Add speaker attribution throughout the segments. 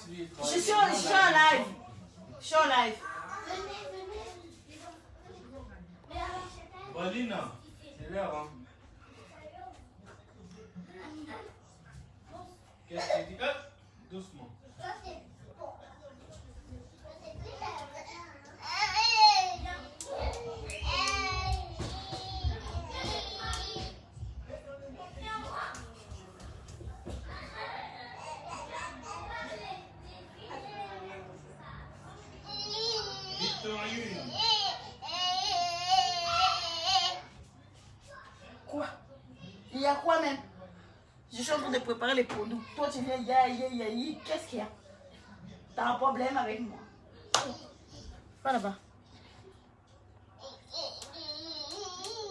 Speaker 1: Je suis en live. Je suis en live.
Speaker 2: Balina, c'est l'heure, hein. Qu'est-ce que tu dis? Doucement.
Speaker 1: Quoi? Il y a quoi même? Je suis en train de préparer les produits. Toi, tu viens, qu'est-ce qu'il y a? T'as un problème avec moi? Pas là-bas.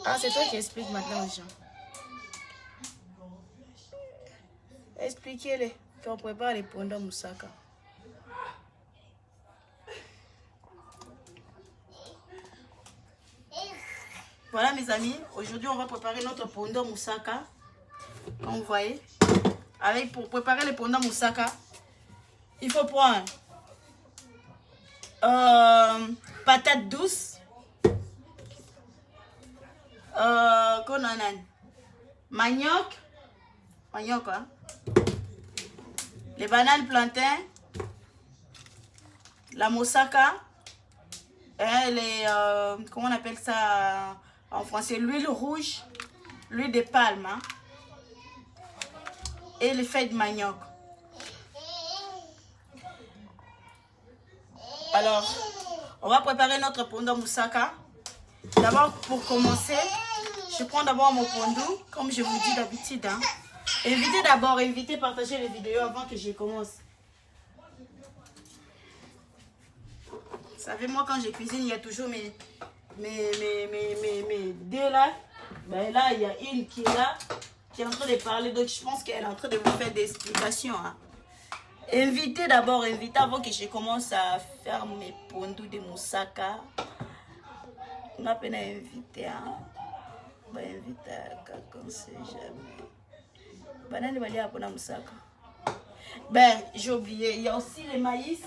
Speaker 1: Ah, c'est toi qui expliques maintenant aux gens. Expliquez-les qu'on prépare les pondos moussaka. Voilà mes amis, aujourd'hui on va préparer notre pondo moussaka. Comme vous voyez, pour préparer les pondos moussaka, il faut prendre patates douces, manioc, hein? Les bananes plantains, la moussaka, et comment on appelle ça en français, l'huile rouge, l'huile de palme, hein? Et les feuilles de manioc. Alors, on va préparer notre pondo moussaka. D'abord, pour commencer, je prends d'abord mon pondo, comme je vous dis d'habitude. Hein. Invitez, partagez les vidéos avant que je commence. Vous savez, moi, quand je cuisine, il y a toujours mes deux là. Ben là, il y a une qui est là, qui est en train de parler. Donc, je pense qu'elle est en train de vous faire des explications. Hein. Invitez d'abord, avant que je commence à faire mes pondus de moussaka. On a peine à inviter. Hein. On va inviter quand on sait jamais. Banane va aller à moussaka. Ben, j'ai oublié. Il y a aussi les maïs.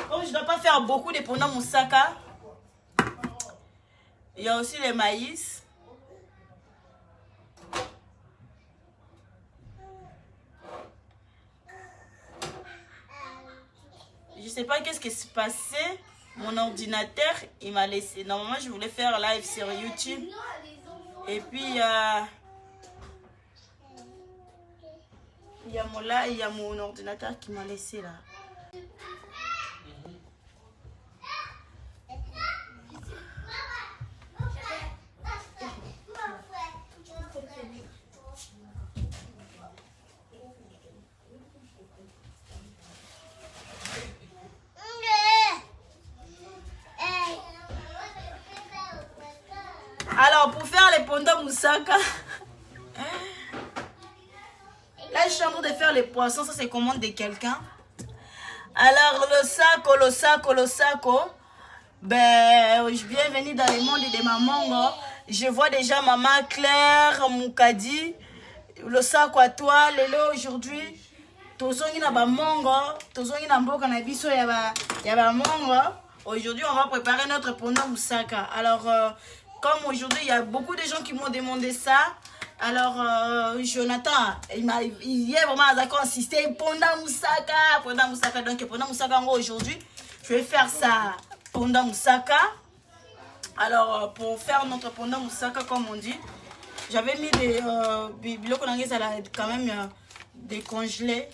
Speaker 1: Comme je ne dois pas faire beaucoup de pondus moussaka, il y a aussi les maïs. Je ne sais pas qu'est-ce qui s'est passé. Mon ordinateur, il m'a laissé. Normalement, je voulais faire live sur YouTube. Et puis, il y a mon ordinateur qui m'a laissé là. Alors, pour faire les pondos moussaka, là, je suis en train de faire les poissons. Ça, c'est commande de quelqu'un. Alors, le saco. Ben, bienvenue dans le monde de maman. Je vois déjà maman Claire, Moukadi. Le saco à toi, Lélo, aujourd'hui. Tozongi na ba mongo. Tozongi na mboka na biso ya ba mongo. Aujourd'hui, on va préparer notre pondo moussaka. Alors, comme aujourd'hui, il y a beaucoup de gens qui m'ont demandé ça. Alors, Jonathan, il est vraiment d'accord, insisté. Ponda moussaka. Donc, ponda moussaka, aujourd'hui, je vais faire ça. Ponda moussaka. Alors, pour faire notre ponda moussaka, comme on dit, j'avais mis des biloko nangé, ça a quand même décongelé.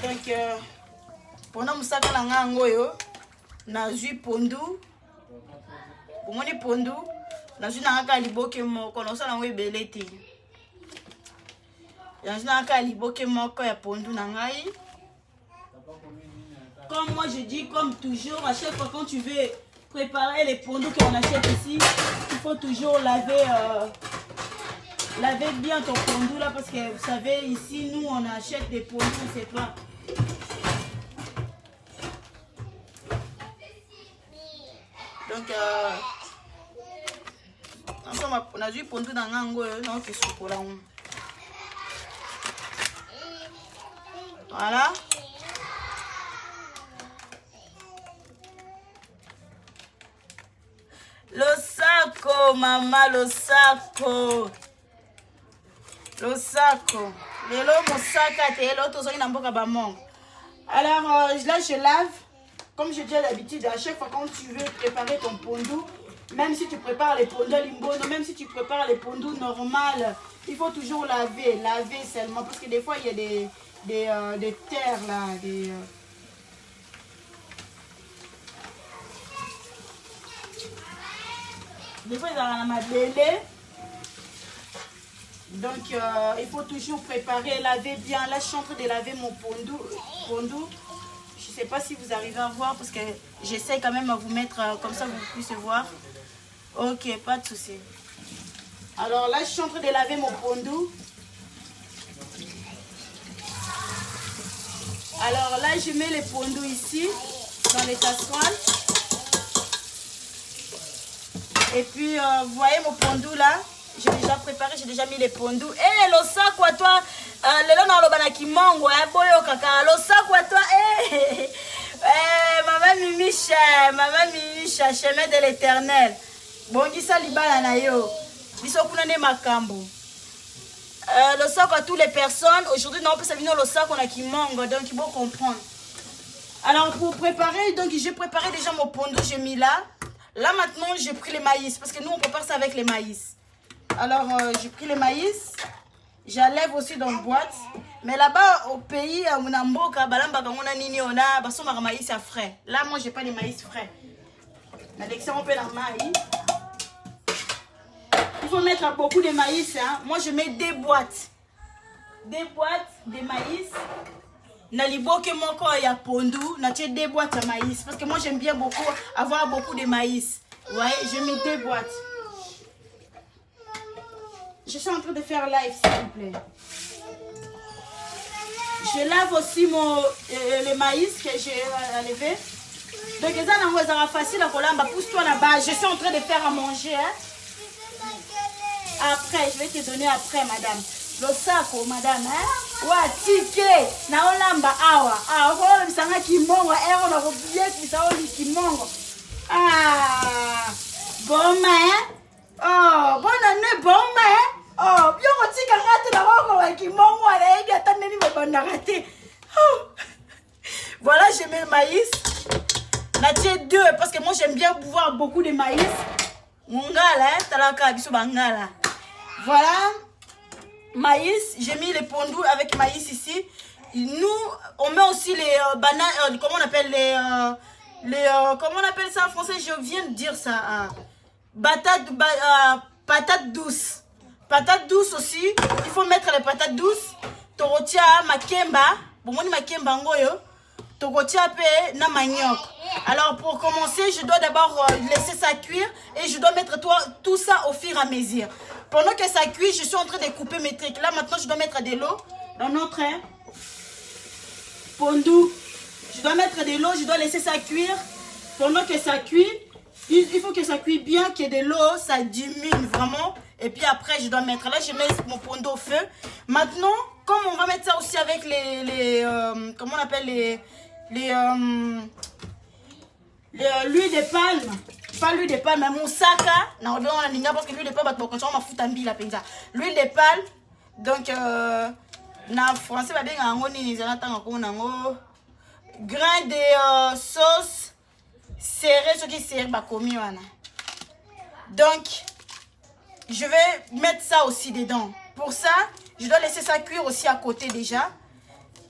Speaker 1: Donc, ponda moussaka nanga ngoyo. Nazui pondu. Pour moi, pondu. Nazui nanga liboke moko. Non, ça n'a pas beleti. Nazui nanga liboke moko ya pondu nangai. Comme moi, je dis, comme toujours, à chaque fois quand tu veux préparer les pondus qu'on achète ici, il faut toujours laver bien ton pondu là, parce que vous savez, ici, nous, on achète des pondus, c'est pas. Donc, on a vu pondu dans l'angle, donc il se colle. Voilà. Le saco, maman, le saco. Le saco. Lelo mosaka te l'autre zone n'amboka bamong. Alors là je lave. Comme je dis à l'habitude, à chaque fois quand tu veux préparer ton pondou, même si tu prépares les pondous limbono, même si tu prépares les pondous normales, il faut toujours laver seulement parce que des fois il y a des terres là, des fois il y a la mabélé. Donc il faut toujours préparer, laver bien. Là je suis en train de laver mon pondou. Je ne sais pas si vous arrivez à voir parce que j'essaie quand même à vous mettre comme ça vous puissiez voir. Ok, pas de souci. Alors là je suis en train de laver mon pondou. Alors là je mets les pondous ici dans les casseroles. Et puis vous voyez mon pondou là. J'ai déjà préparé, j'ai déjà mis les pondous. Eh, le sac à toi, le long dans le banaki mongo, boyo kaka, le sac à toi, maman Mimicha, chemin de l'éternel. Bon, qui ça libala na yo, biso kunane makambo. Le sac à toutes les personnes. Aujourd'hui, non, on peut s'avenir le sac on a qui mongo, donc il faut comprendre. Alors pour préparer, donc j'ai préparé déjà mon pondou, j'ai mis là. Là maintenant, j'ai pris les maïs parce que nous on prépare ça avec les maïs. Alors, j'ai pris le maïs, j'enlève aussi dans une boîte. Mais là-bas, au pays, on a mboka, on a maïs à frais. Là, moi, j'ai pas de maïs frais. L'Alexia, on peut la maïs. Il faut mettre beaucoup de maïs. Hein. Moi, je mets 2 boîtes. 2 boîtes de maïs. Naliboke moko ya pondou, na 2 boîtes de maïs. Parce que moi, j'aime bien beaucoup avoir beaucoup de maïs. Vous voyez, je mets 2 boîtes. Je suis en train de faire live, s'il vous plaît. Je lave aussi le maïs que j'ai enlevé. Donc, ça sera facile à coller. Pousse-toi là-bas. Je suis en train de faire à manger. Hein. Après, je vais te donner après, madame. Le sac, madame. Hein? Ouais, ticket. Na olamba awa. Ah, on a kimongo. On a oublié que ça on kimongo. Ah, bon, hein? Oh, bonne année, bon, hein? Oh, bien on dit qu'on rate la robe avec qui mongo à l'aide à ta nani me bonne raté. Voilà, j'ai mis le maïs. N'a 2 parce que moi j'aime bien pouvoir beaucoup de maïs. Mungala, talaka biso bangala. Voilà, maïs. J'ai mis les pondous avec maïs ici. Nous, on met aussi les bananes. Comment on appelle comment on appelle ça en français? Je viens de dire ça. Patates douces. Patates douces aussi. Il faut mettre les patates douces. Torotia makemba. Bon, moi, makemba ngoyo. Torotia pe na manioc. Alors, pour commencer, je dois d'abord laisser ça cuire. Et je dois mettre tout ça au fur et à mesure. Pendant que ça cuit, je suis en train de couper mes trucs. Là, maintenant, je dois mettre de l'eau dans notre pondou. Je dois mettre de l'eau. Je dois laisser ça cuire. Pendant que ça cuit, il faut que ça cuit bien, qu'il y ait de l'eau, ça diminue vraiment. Et puis après, je dois mettre, là, je mets mon pondou au feu. Maintenant, comme on va mettre ça aussi avec comment on appelle l'huile de palme. Pas l'huile de palme, mais mon sac, parce que l'huile de palme, l'huile de palme, donc, en français, grain de sauce serré, ce qui est serré, donc, je vais mettre ça aussi dedans. Pour ça, je dois laisser ça cuire aussi à côté déjà.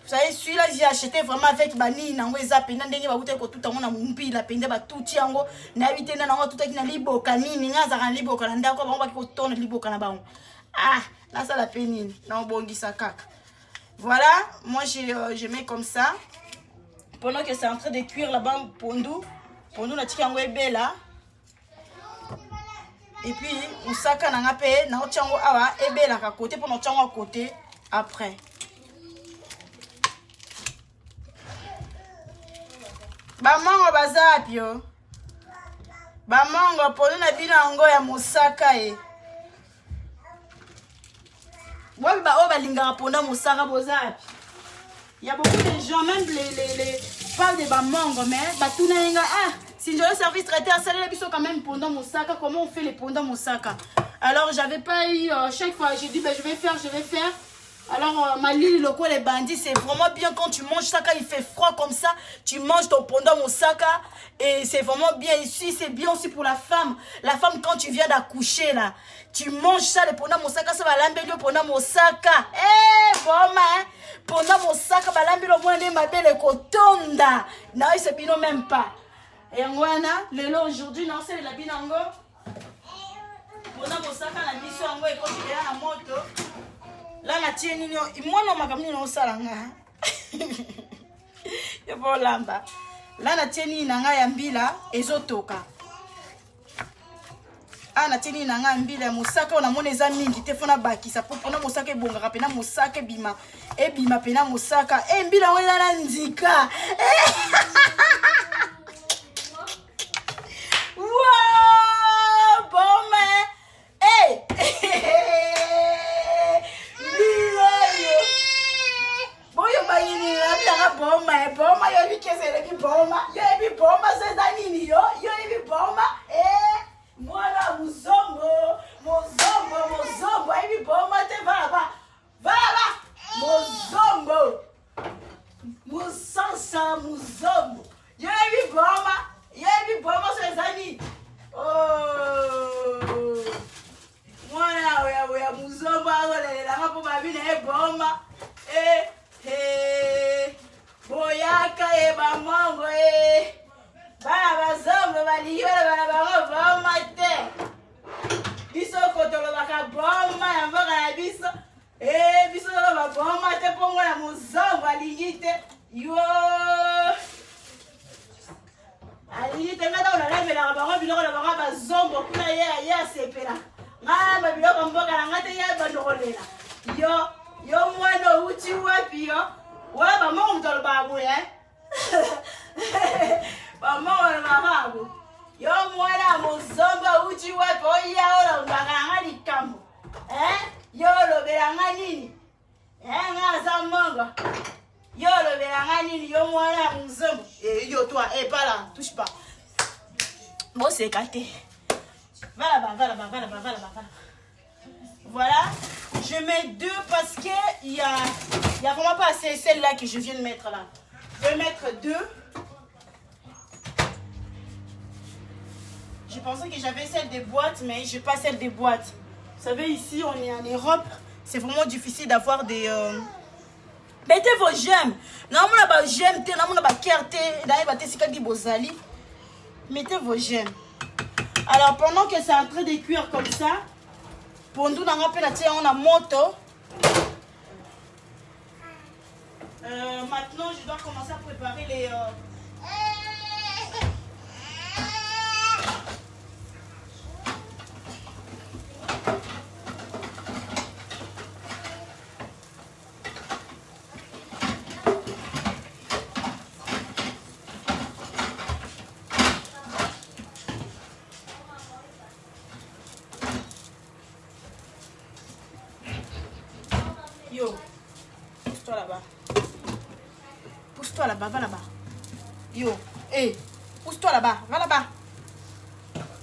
Speaker 1: Vous savez, celui-là, j'ai acheté vraiment avec bani nango ezapenda ndenge ba uta ko tout en na mumpi la penda ba tout yango na bitenda nango tout na liboka nini ngaza kan liboka na ndako ba ko tona liboka na bango. Ah, là ça la penine. Na bongisa kaka. Voilà, moi je mets comme ça. Pendant que c'est en train de cuire là-bas pondou na tika yango ebela. Et puis, on saka na ngape na ochango awa ebela ka côté pour notre chango à côté après. Bamango bazapio. Bamango polo na bina ngo ya mosaka e. Wabi ba oba linga ponda mosaka bozapi. Il y a beaucoup de gens, même les parlent de bamongo, mais si je le service traiteur, ça les bisous quand même pendant Moussaka. Comment on fait les pendant Moussaka? Alors, j'avais pas eu, chaque fois, j'ai dit, ben, je vais faire. Alors, ma lille, loco, les bandits, c'est vraiment bien quand tu manges ça, quand il fait froid comme ça, tu manges ton pendant Moussaka. Et c'est vraiment bien ici, c'est bien aussi pour la femme. La femme, quand tu viens d'accoucher, là, tu manges ça, le pendant Moussaka, ça va l'embellir pendant Moussaka. Eh, bon, hein, pendant Moussaka, va l'embellir au moins, ma belle cotonda. Non, il se bino même pas. Et on a, le lot aujourd'hui, non, c'est la binango. Pendant Moussaka, la mission, on va continuer à la moto. Là, la tienne, moi, non, ma camine, on s'en va. Je vois là-bas. Là, la tienne, nanga yambila, ezotoka. Ah, la tienne, nanga yambila, Moussaka, on a mon examen, qui te font baki, ça peut prendre Moussaka, bon, rapena Moussaka, bima, et bima, pena Moussaka, et mbila, on est là, ndika. Wow, bon, mais, hey! Boma, yo vi kezele bi boma, yo ebi boma sezanini yo ebi boma, mwana muzombo, ebi boma te vala muzombo, musansa muzombo, yo ebi boma sezani, oh, mwana oya muzombo azolela ngapo babine eboma, boyaka bamongo bana bazombo baliyela bana bango boma te biso kotolobaka boma ya mboka na biso biso toloba boma te mpongo na mozombo alingi te yo alingi te ngata onalembelaka bango biloko na bango bazombo kuna ye asepela ngaa babiloko mboka na nga te ye bandokolela yo mwana outi wapi yo ouais, maman, on doit le babouer, hein? Maman, on le babou. Yo, moi, là, mon zomba, où tu vois, pour y aller, on va gagner du camp. Hein? Yo, le bélanganini. Hein, un mango. Yo, le bélanganini, yo, moi, là, mon zomba. Et yo, toi, pas là, touche pas. Bon, c'est écarté. Va là-bas. Voilà. Je mets 2 parce que il y a vraiment pas assez celle-là que je viens de mettre là. Je vais mettre 2. Je pensais que j'avais celle des boîtes, mais je n'ai pas celle des boîtes. Vous savez, ici, on est en Europe. C'est vraiment difficile d'avoir des... Mettez vos j'aime. Non, on a pas j'aime, on a pas carte, mettez vos j'aime. Alors, pendant que c'est en train de cuire comme ça, pour nous, on a moto. Maintenant, je dois commencer à préparer les... Yo, pousse-toi là-bas. Pousse-toi là-bas, va là-bas. Yo, pousse-toi là-bas, va là-bas.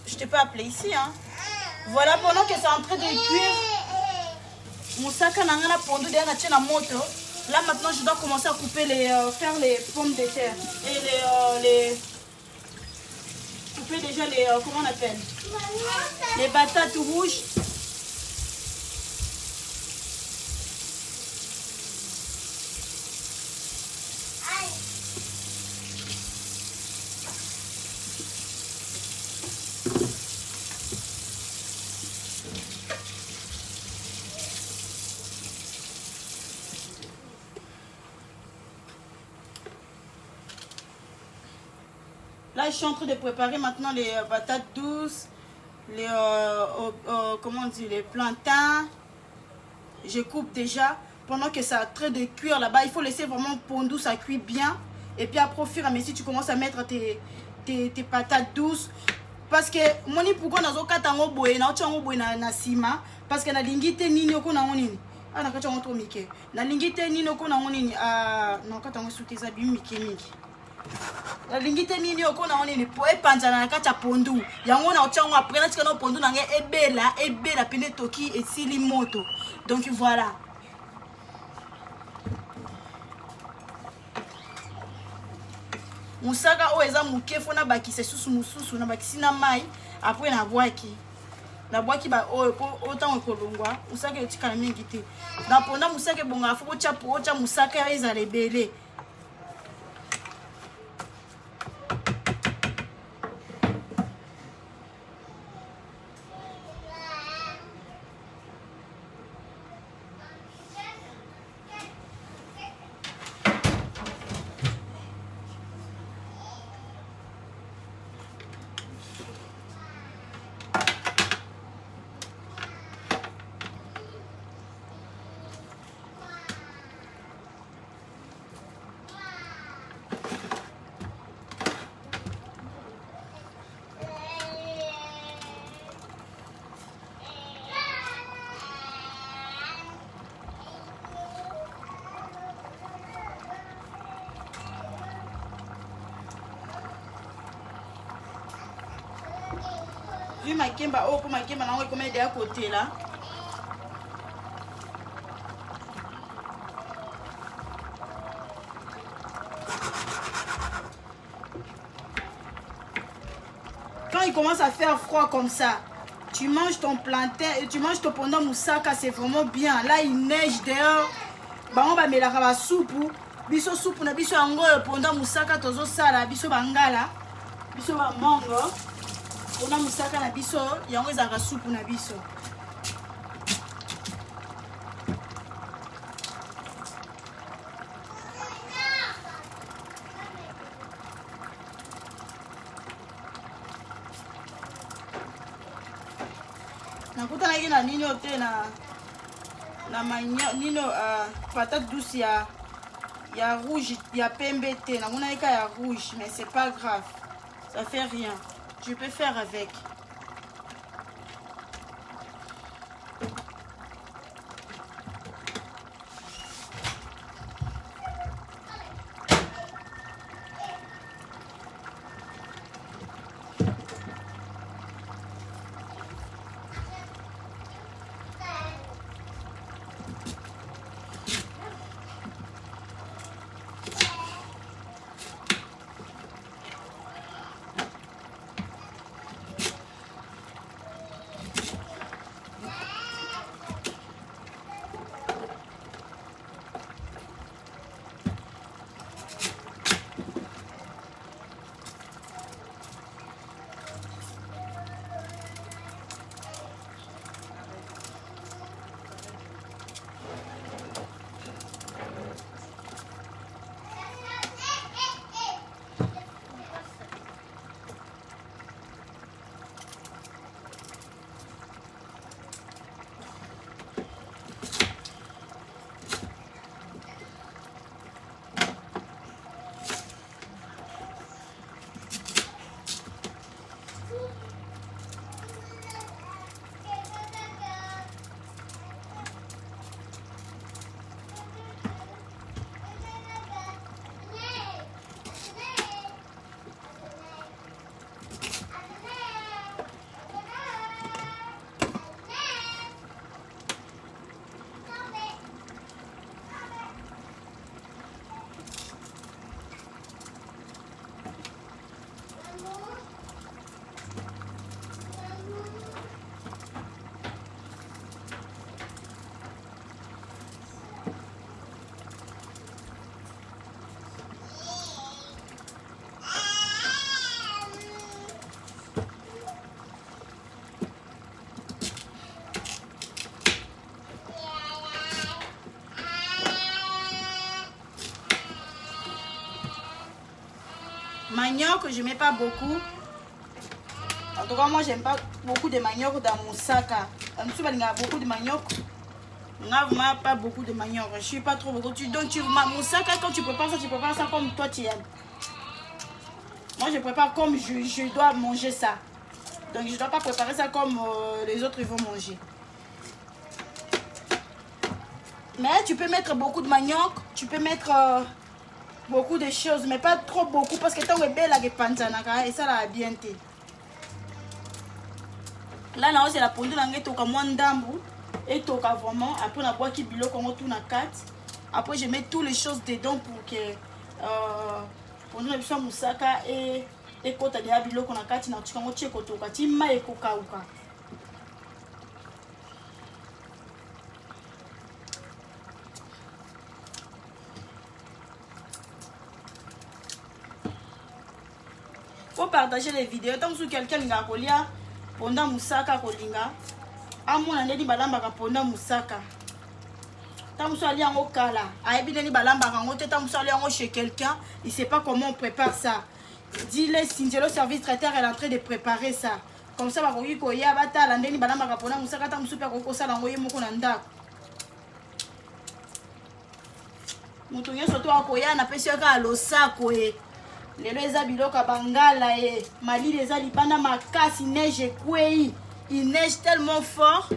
Speaker 1: Je t'ai pas appelé ici, hein. Voilà, pendant que c'est en train de cuire, mon sac à nangana pondu derrière la moto. Là, maintenant, je dois commencer à couper faire les pommes de terre. Et couper déjà les, comment on appelle? Les patates rouges. Là, je suis en train de préparer maintenant les patates douces, les, comment on dit, les plantains. Je coupe déjà. Pendant que ça est en train de cuire là-bas, il faut laisser vraiment pondou, ça cuit bien. Et puis après, au fur et à mesure, tu commences à mettre tes patates douces. Parce que, moni pourquoi on a zoka tango boye, na ocha ngo boye na sima. Parce que na lingite nini yoko na nini. Ah, na kati yango to mike. Na lingi te nini okona ngo nini na kati yango suki eza bi mike mingi. Na lingi te nini okona ngo nini po epanzana na kati ya pondu. Yango na otiango après na tika na pondu na nge ebela pene toki esili moto. Donc voilà. Musaka o eza muke fona bakise susu mususu na bakisi na mai après na bwaki. Na bwaki ba o autant ekolongwa musaka etikala mingi te. Na ponda musaka bonga foko cha musaka eza lebele. Vu ma kemba oh pour ma kemba na comme aider à côté là. Quand il commence à faire froid comme ça, tu manges ton plantain et tu manges ton pendant moussaka, c'est vraiment bien. Là il neige dehors. Bah on va mettre la soupe. Biso soupe na biso ango pendant moussaka tozo sala biso bangala. Biso ba mango. On a moussaka na biso, yango ezaka soupe na biso. Nakuta na na nini ote na manyo nino patate douce ya rouge ya pembe te. Nakuna eka ya rouge mais c'est pas grave. Ça fait rien. Je peux faire avec. Manioc, je mets pas beaucoup. En tout cas, moi, j'aime pas beaucoup de manioc dans mon sac. En dessous, il y a beaucoup de manioc. Vraiment pas beaucoup de manioc. Je suis pas trop beaucoup. Donc, mon sac, quand tu prépares ça comme toi tu aimes. Moi, je prépare comme je dois manger ça. Donc, je ne dois pas préparer ça comme les autres ils vont manger. Mais tu peux mettre beaucoup de manioc, tu peux mettre beaucoup de choses, mais pas trop beaucoup parce que tant que belle la panzanaka et ça la bien té. Là là c'est la pondu langue toka mwandambu et toka vraiment après on a bois qui bilo comme tout na 4. Après je mets toutes les choses dedans pour que pondu na biso musaka et kota de bilo qu'on a 4 na tuka ngo cheko toka ti mai ko kauka. Faut partager les vidéos. Tant que quelqu'un n'a pas lié pendant Moussaka Kolinga, à mon année, balamba pendant Moussaka. Tant que allé en Okala, à Ebideni balamba en Ote, tant que allé chez quelqu'un, il sait pas comment on prépare ça. Dis-le, Cindy, le service traiteur est en train de préparer ça. Comme ça, va y koya bata, l'année balamba pendant Moussaka, tant que super koko ça l'envoyer mon konanda. Moutonyo surtout à koya, n'a pas sûr qu'à l'osako et. Lelo eza biloka bangala et Mali les a libana makasi neige kwei. Il neige tellement fort.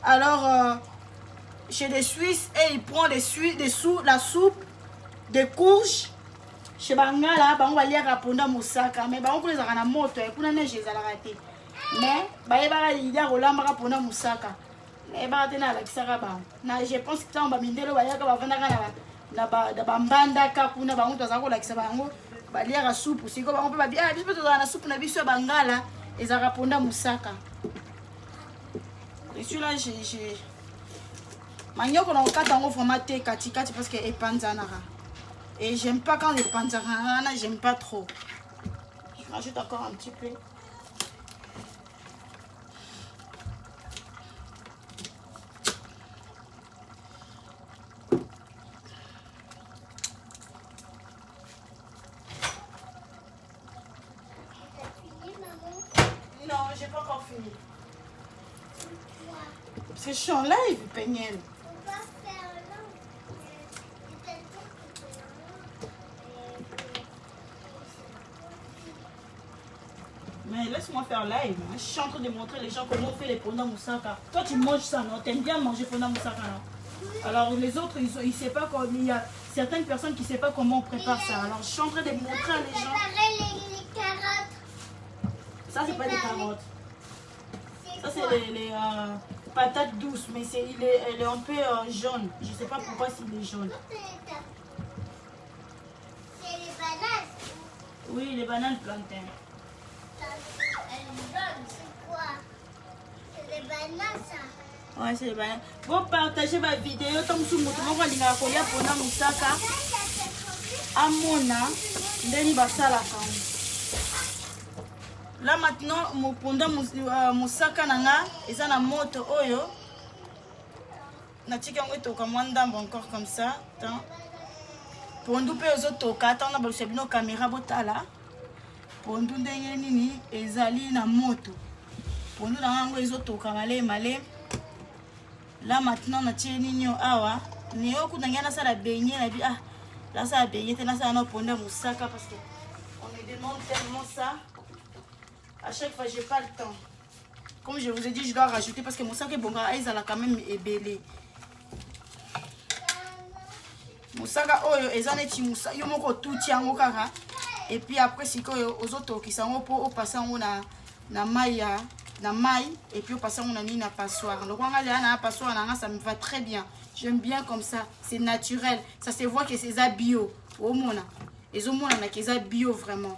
Speaker 1: Alors chez les Suisses et il prend la soupe des courges chez bangala bango balia raponda mosaka mais bango les na moto et kuna neige ezala raté. Mais ba ida rolamba raponda mosaka. Mais ba tena la kisaka ba. Na je pense que tamba mindelo bayaka bavandaka na bambanda ka kuna bango tozako la kisaka bango. Balia la soupe aussi comme on peut bien biso to na soupe na biso bangala ezaka ponda musaka et celui-là j'ai manioko na okata ngo vraiment te kati parce que epanzanaka et j'aime pas quand les panzanaka j'aime pas trop. Je rajoute encore un petit peu. Non, j'ai pas encore fini. Parce que je suis en live, Peignel.
Speaker 3: On va faire
Speaker 1: Mais laisse-moi faire live. Je suis en train de montrer les gens comment on fait les ponda moussaka. Toi, tu manges ça, non? T'aimes bien manger ponda moussaka, non? Alors, les autres, ils ne savent pas comment. Il y a certaines personnes qui ne savent pas comment on prépare ça. Alors, je suis en train de montrer à les gens.
Speaker 3: les carottes.
Speaker 1: Ça, c'est pas des carottes. Ça, c'est les patates douces. Mais elle est un peu jaune. Je ne sais pas pourquoi il est jaune.
Speaker 3: C'est les bananes.
Speaker 1: Oui, les bananes plantains.
Speaker 3: C'est quoi? C'est des bananes, ça.
Speaker 1: Ouais, c'est les bananes. Vous partagez ma vidéo. Comme si vous avez dit que vous avez moussaka. Amona. Ndeni basala kam. Là maintenant, mon ponda moussaka nanga. Eza na moto oyo. Na tika ngo toka mwandambo encore comme ça. Attends. Pondu pe ozo toka. Attends na balusa bino caméra botala. Pondu ndenge nini ezali na moto. Pondu na ngo ezo toka malé. Là maintenant na tie nini awa. Ni oku ndangana sala beignet na bi ah. Là ça a beignet na ça na ponda moussaka parce que on me demande tellement ça. À chaque fois j'ai pas le temps. Comme je vous ai dit, je dois rajouter parce que moussaka bonga ils a quand même ébélé. Moussaka oyo ezaneti moussaka yo moko tuti yango kaka. Et puis après sikoyo ozotokisa ngo po opasa ngo na mai et puis opasa ngo na nini na passoire. Donc on a na passoire na ça me va très bien. J'aime bien comme ça, c'est naturel. Ça se voit que c'est ça bio. Au mona. Et au mona na que ça bio vraiment.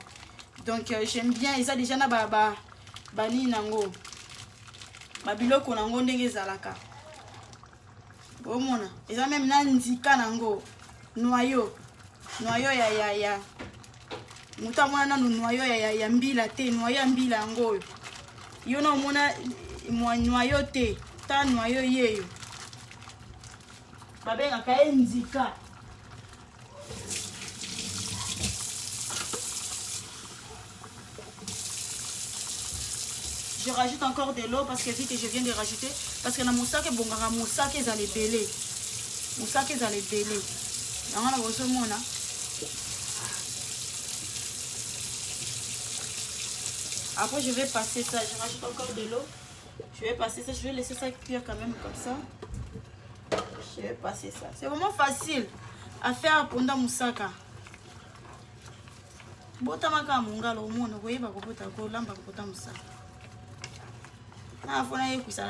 Speaker 1: Donc j'aime bien et ça déjà na bani nango. Ba biloko nango ndenge zalaka. Au mona. Et ça même na nzika nango. Noyau ya muta mwana nanu noyau ya mbila te, noyau ya mbila ngo yo na mona noyau te ta noyau yeyo babenga ka nzika. Je rajoute encore de l'eau parce que vite je viens de rajouter parce que na moussaka bongara moussaka za les belé moussaka za les belé. Après je vais passer ça, je rajoute encore de l'eau. Je vais passer ça, je vais laisser ça cuire quand même comme ça. Je vais passer ça. C'est vraiment facile à faire pendant Moussaka. Botamaka mungalo omono koyeba kopota ko lamba kopota Moussaka. Ah, faut naïe que ça.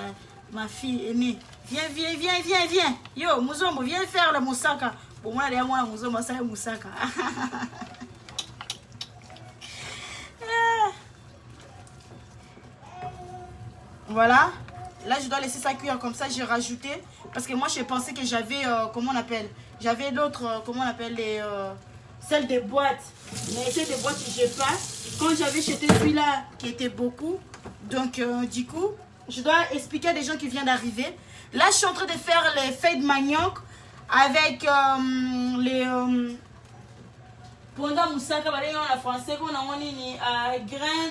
Speaker 1: Ma fille aînée, viens. Yo, Mouzombo, viens faire le Moussaka. Pour moi, derrière moi, Mouzombo, ça est Moussaka. Voilà. Là, je dois laisser ça cuire comme ça. J'ai rajouté. Parce que moi, je pensais que j'avais, comment on appelle? J'avais l'autre, comment on appelle les... celles des boîtes. Mais celles des boîtes, je n'ai pas. Quand j'avais jeté celui-là, qui était beaucoup. Donc, du coup... Je dois expliquer à des gens qui viennent d'arriver. Là, je suis en train de faire les feuilles de manioc avec les... pendant Moussaka, en français, on a une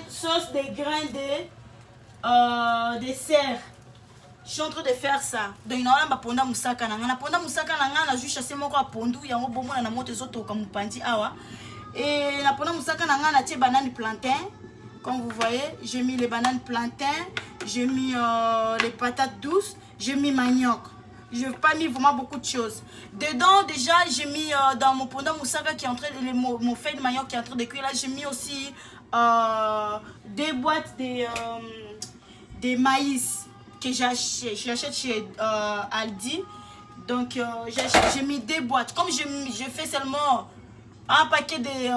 Speaker 1: sauce de grains de serre. Je suis en train de faire ça. Donc, on a pendant Moussaka. Pendant Moussaka, on a juste chassé mon pondu. Il y a un bon moment, on a monté autres comme pandi. Et pendant Moussaka, on a des bananes plantain. Comme vous voyez, j'ai mis les bananes plantain, j'ai mis les patates douces, j'ai mis manioc. Je n'ai pas mis vraiment beaucoup de choses. Dedans, déjà, j'ai mis dans mon pendant Moussaka qui est en train de mon feuille de manioc qui est en train de cuire. Là, j'ai mis aussi des boîtes de maïs que j'achète chez Aldi. Donc, j'ai mis des boîtes. Comme je fais seulement un paquet des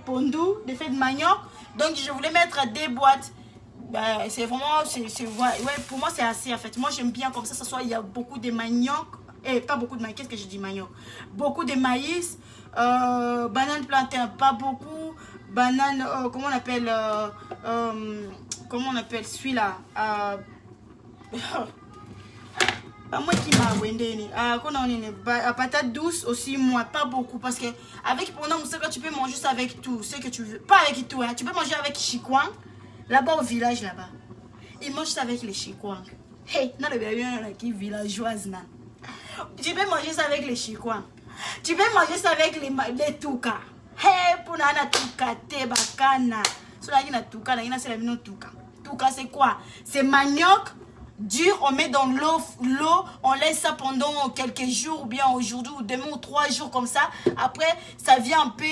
Speaker 1: pondous, des feuilles de manioc. Donc, je voulais mettre des boîtes. Ben, c'est vraiment, ouais, pour moi, c'est assez en fait. Moi, j'aime bien comme ça soit, il y a beaucoup de manioc. Pas beaucoup de maïs, qu'est-ce que je dis manioc? Beaucoup de maïs, banane plantain, pas beaucoup. Banane, comment on appelle celui-là? Moi qui m'a wendé patate douce aussi, moi pas beaucoup parce que avec pendant Moussaka tu peux manger ça avec tout ce que tu veux, pas avec tout hein. Tu peux manger avec chikwang là-bas au village là-bas, ils mangent ça avec les chikwang. Hey, non le bébé qui villageoise là, tu peux manger ça avec les chikwang, tu peux manger ça avec les touka. Hey, pour nana touka te bakana cela qui na touka na c'est la mino touka. Touka c'est quoi? C'est manioc dur, on met dans l'eau, on laisse ça pendant quelques jours ou bien aujourd'hui ou demain ou 3 jours comme ça. Après, ça vient un peu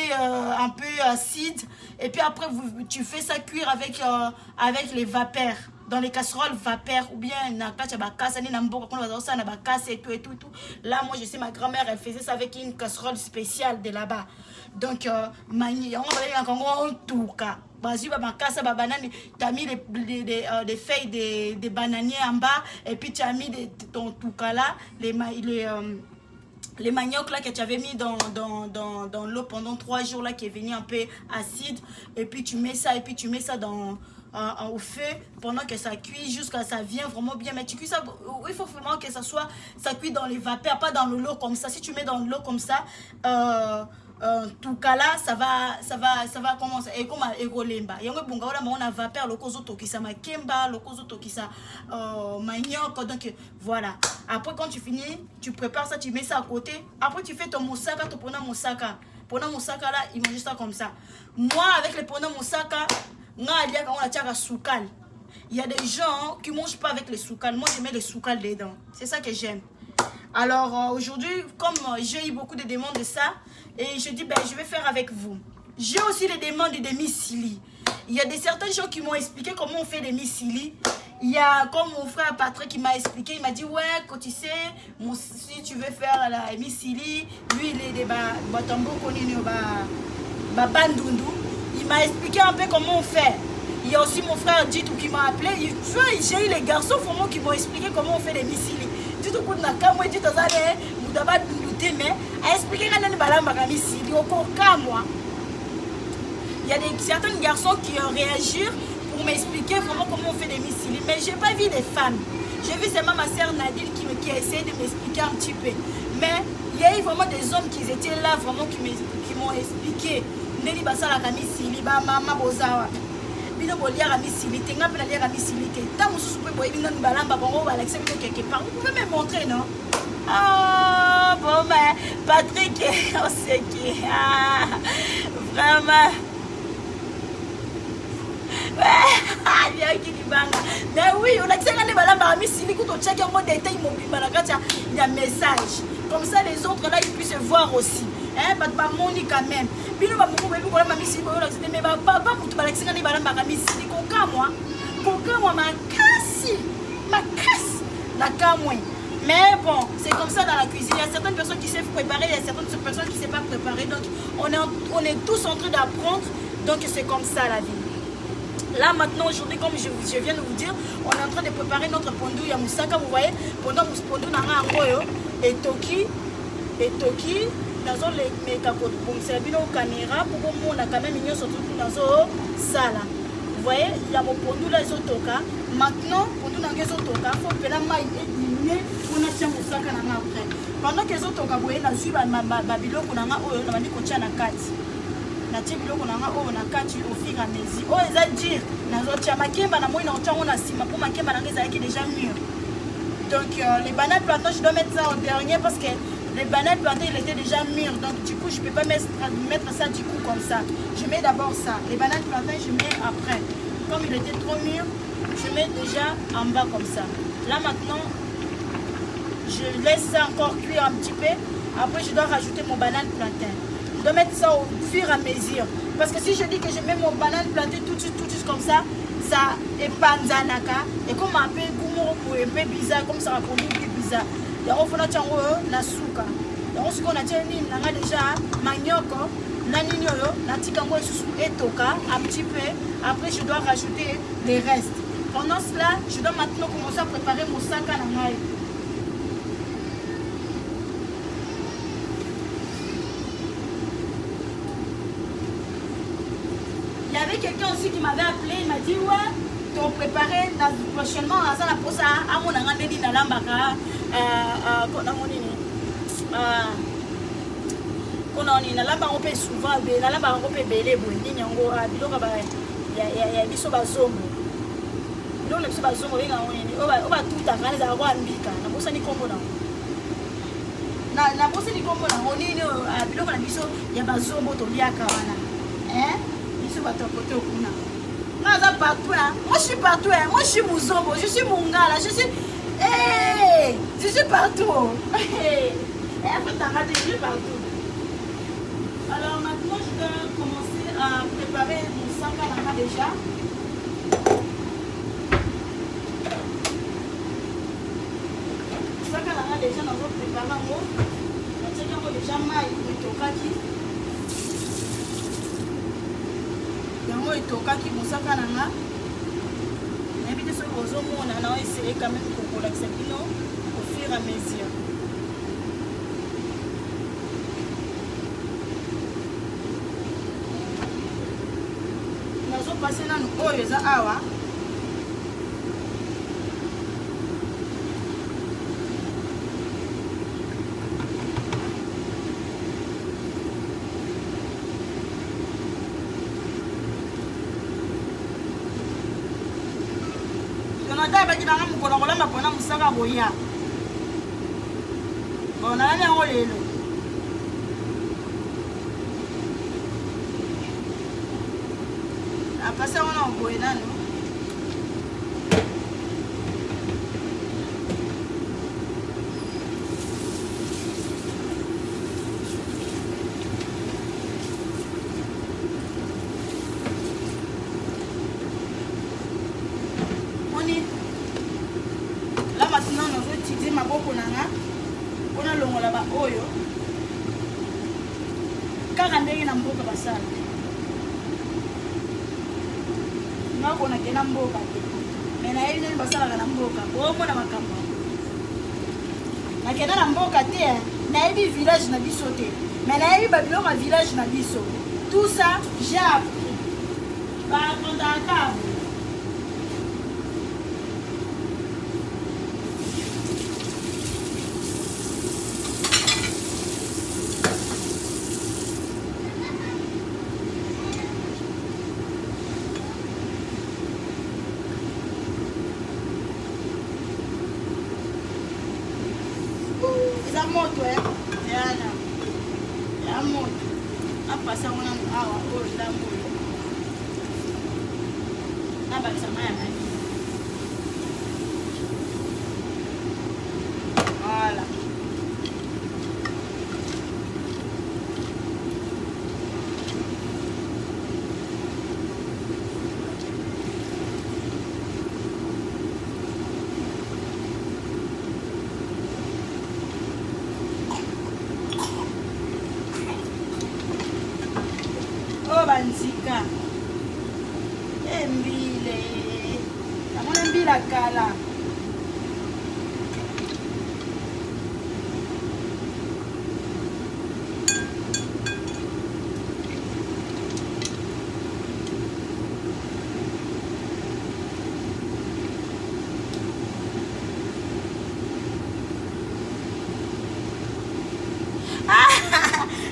Speaker 1: acide. Et puis après, tu fais ça cuire avec les vapeurs. Dans les casseroles vapeur ou bien et tout. Là, moi, je sais, ma grand-mère, elle faisait ça avec une casserole spéciale de là-bas. Donc, on va en tout cas. Tu as mis des feuilles de bananiers en bas et puis tu as mis ton touka là, les maniocs là que tu avais mis dans l'eau pendant 3 jours là qui est venu un peu acide et puis tu mets ça au feu pendant que ça cuit jusqu'à ça vient vraiment bien. Mais tu cuis ça, il faut vraiment que ça cuit dans les vapeurs, pas dans l'eau comme ça. Si tu mets dans l'eau comme ça, tout cas là ça va commencer et comme egolemba yango bonga wala on a vapeur le kozo tokisa makemba le kozo tokisa manioc. Donc voilà, après quand tu finis tu prépares ça, tu mets ça à côté. Après tu fais ton moussaka, ton pona moussaka là ils mangent ça comme ça. Moi avec les pona moussaka nga alia quand on a tiaka soukal. Il y a des gens qui mangent pas avec les soukal. Moi je mets les soukal dedans, c'est ça que j'aime. Alors aujourd'hui, comme j'ai eu beaucoup de demandes de ça, et je dis, ben, je vais faire avec vous. J'ai aussi les demandes de misili. Il y a certains gens qui m'ont expliqué comment on fait des misili. Il y a comme mon frère Patrick qui m'a expliqué, il m'a dit, ouais, quand tu sais, si tu veux faire la misili, lui, il est des batambo konini bandundu. Il m'a expliqué un peu comment on fait. Il y a aussi mon frère Ditou qui m'a appelé. J'ai eu les garçons vraiment qui m'ont expliqué comment on fait les misili. Tout le monde n'a qu'à moi, dit aux années, vous devez douter, mais à expliquer quand on balamba misili, au cas moi. Il y a certains garçons qui ont réagi pour m'expliquer vraiment comment on fait des misili, mais j'ai pas vu des femmes. J'ai vu seulement ma soeur Nadine qui a essayé de m'expliquer un petit peu. Mais il y a eu vraiment des hommes qui étaient là, vraiment qui m'ont expliqué. Neli basala la misili, ba mama bozawa. Bino bolia misili, tenga pena lia misili te. Ta mususu pe boye bino balamba bongo ba l'exemple quelque part. Vous pouvez me montrer non? Ah bon ben Patrick on sait qui vraiment Mais oui, on a dit que les balambes mis si on check un détail il y a message. Comme ça les autres là ils puissent voir aussi. Hein, pas de moni quand même. Bino ba mo bebi ko la mami si ko la mais ba mutu ba leksinga ni balamba ka misi ko kamwa makasi la kamwe. Mais bon, c'est comme ça dans la cuisine. Il y a certaines personnes qui savent préparer, il y a certaines personnes qui ne savent pas préparer. Donc, on est tous en train d'apprendre. Donc, c'est comme ça la vie. Là, maintenant, aujourd'hui, comme je viens de vous dire, on est en train de préparer notre pondou ya moussaka. Vous voyez, pendant mon pondou, et Toki, dans les capotes. Bon, c'est bien au caméra. Pour moi, on a quand même mis surtout dans le salle. Vous voyez, il y a mon pondou là, ils ont toka. Maintenant, pondou dans les autres toka, il faut que la maille on a tient moussaka après. Pendant que les autres toka boye na suiva babilo kunanga oyo na bandi kotia na kati. Na tie biloko nanga oyo na kati au fur et à mesure. Oh, ils ont dit nazo tia makemba na moi na tia on a sima pour makemba nanga ezaki déjà mûr. Donc les bananes plantains, je dois mettre ça au dernier parce que les bananes plantains il était déjà mûr. Donc du coup je peux pas mettre ça du coup comme ça. Je mets d'abord ça. Les bananes plantains je mets après. Comme il était trop mûr, je mets déjà en bas comme ça. Là maintenant je laisse ça encore cuire un petit peu. Après, je dois rajouter mon banane plantain. Je dois mettre ça au fur et à mesure. Parce que si je dis que je mets mon banane plantain tout de suite comme ça, ça est panzanaka. Et comme un peu bizarre, comme ça va pour nous bizarre. Il y a un peu de nasuka. Il y a un peu déjà manioko, naninyo, natikango et toka, un petit peu. Après, je dois rajouter les restes. Pendant cela, je dois maintenant commencer à préparer mon sac à la maille. Il y avait quelqu'un aussi qui m'avait appelé, il m'a dit ouais, tu vas préparer prochainement à ça la pose à mon angandeli na lambaka na monini kona oni na lamba ngope souvent be na lamba ngope belé boy ni nyango biloko ba ya biso bazombo biloko biso bazombo benga onini oba tuta kana za kwa mbika na posa ni kombo na posa ni kombo na onini biloko na biso ya bazombo to liaka wana je suis partout, hein. Moi je suis partout, hein. Moi je suis Mouzombo, je suis Mungala, je suis partout. Je suis partout. Alors maintenant je dois commencer à préparer mon sac à la main déjà. Le sac à la main déjà, nous allons préparer un mot. Nous allons déjà maille et tokaki. Yango etokaki mosaka nanga nayebi te soki ozomona na essayer quand même kokolakisa bino au fur et à mesure. Nazopase nanu oyo eza awa bakilanga mokolo kolamba mpona mosaka boya bonalani yango lelo apasi yango na boye nano maboko nanga mpona longola ba oyo kaka ndenge na mboka basala ngako nakenda mboka te me nayebi ndenge basalaka na mboka bomona makambo nakenda na mboka te nayebi village na biso te me nayebi babiloko ya village na biso tout ça j'ai appris baapprendaka eza moto yana ya moto apasa ngona awa oyo eza moto Voilà. Oh banzika. Embile. Namona mbila kala.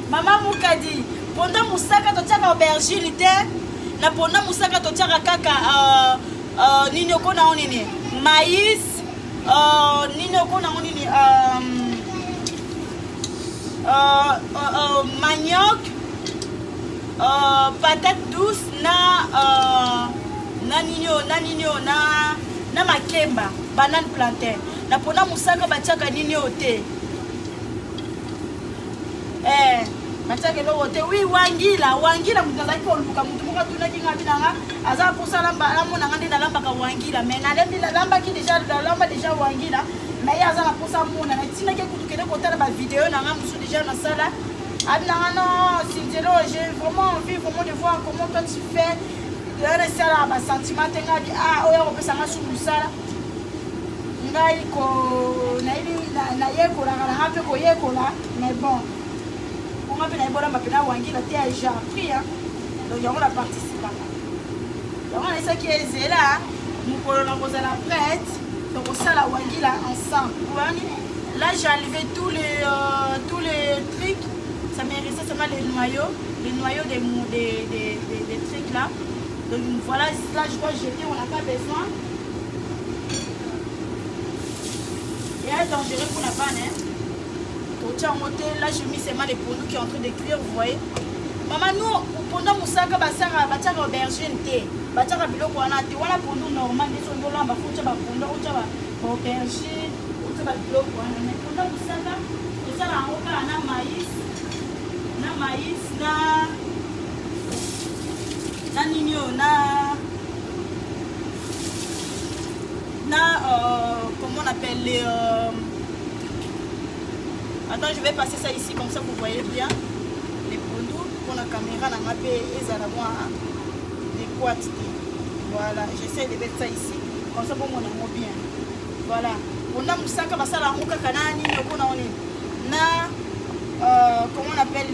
Speaker 1: Mama Mukadi, ponda musaka totiaka aubergine te, na ponda musaka totiaka kaka nini okona nini maïs, nini okona nini manioc, patate douce na nini na makemba, banane plantain. Na ponda musaka batiaka nini ote. Matake lo wote oui wangila mutazaki oluka mutu moka tunaki ngabi nanga aza posa lamba la mona ngande na lamba ka wangila mais na lembi la lamba ki déjà la lamba déjà wangila mais aza na posa mona na tina ke kutukele kotala ba vidéo nanga musu déjà na sala abi nanga non Cynthia j'ai vraiment envie vraiment de voir comment toi tu fais le sala ba sentiment tenga di oya ko pesa ngasu musala ngai ko na ili na yekola ngala hape ko yekola mais bon on a bien wangila te j'ai appris donc on a participé donc on a ça qui est là nous prenons la prête donc on ça la wangila ensemble. Là j'ai enlevé tous les trucs, ça m'est resté seulement les noyaux des trucs là, donc voilà, là je dois jeter, on n'a pas besoin et elle est dangereux pour la panne. Là j'ai mis seulement les produits qui sont en train de cuire, vous voyez. Maman nous pendant musaka basara bataka aubergine te bataka biloko wana te wana pour nous normal des on lamba fucha ba pondo ucha ba aubergine ucha ba biloko wana mais pendant musaka ça la oka na maïs na nino comment on appelle les attends, je vais passer ça ici, comme ça vous voyez bien les produits pour la caméra. La map est adéquate. Voilà, j'essaie de mettre ça ici, comme ça pour mon amour bien. Voilà. On a moussaka basala ngoka kanani na comment on appelle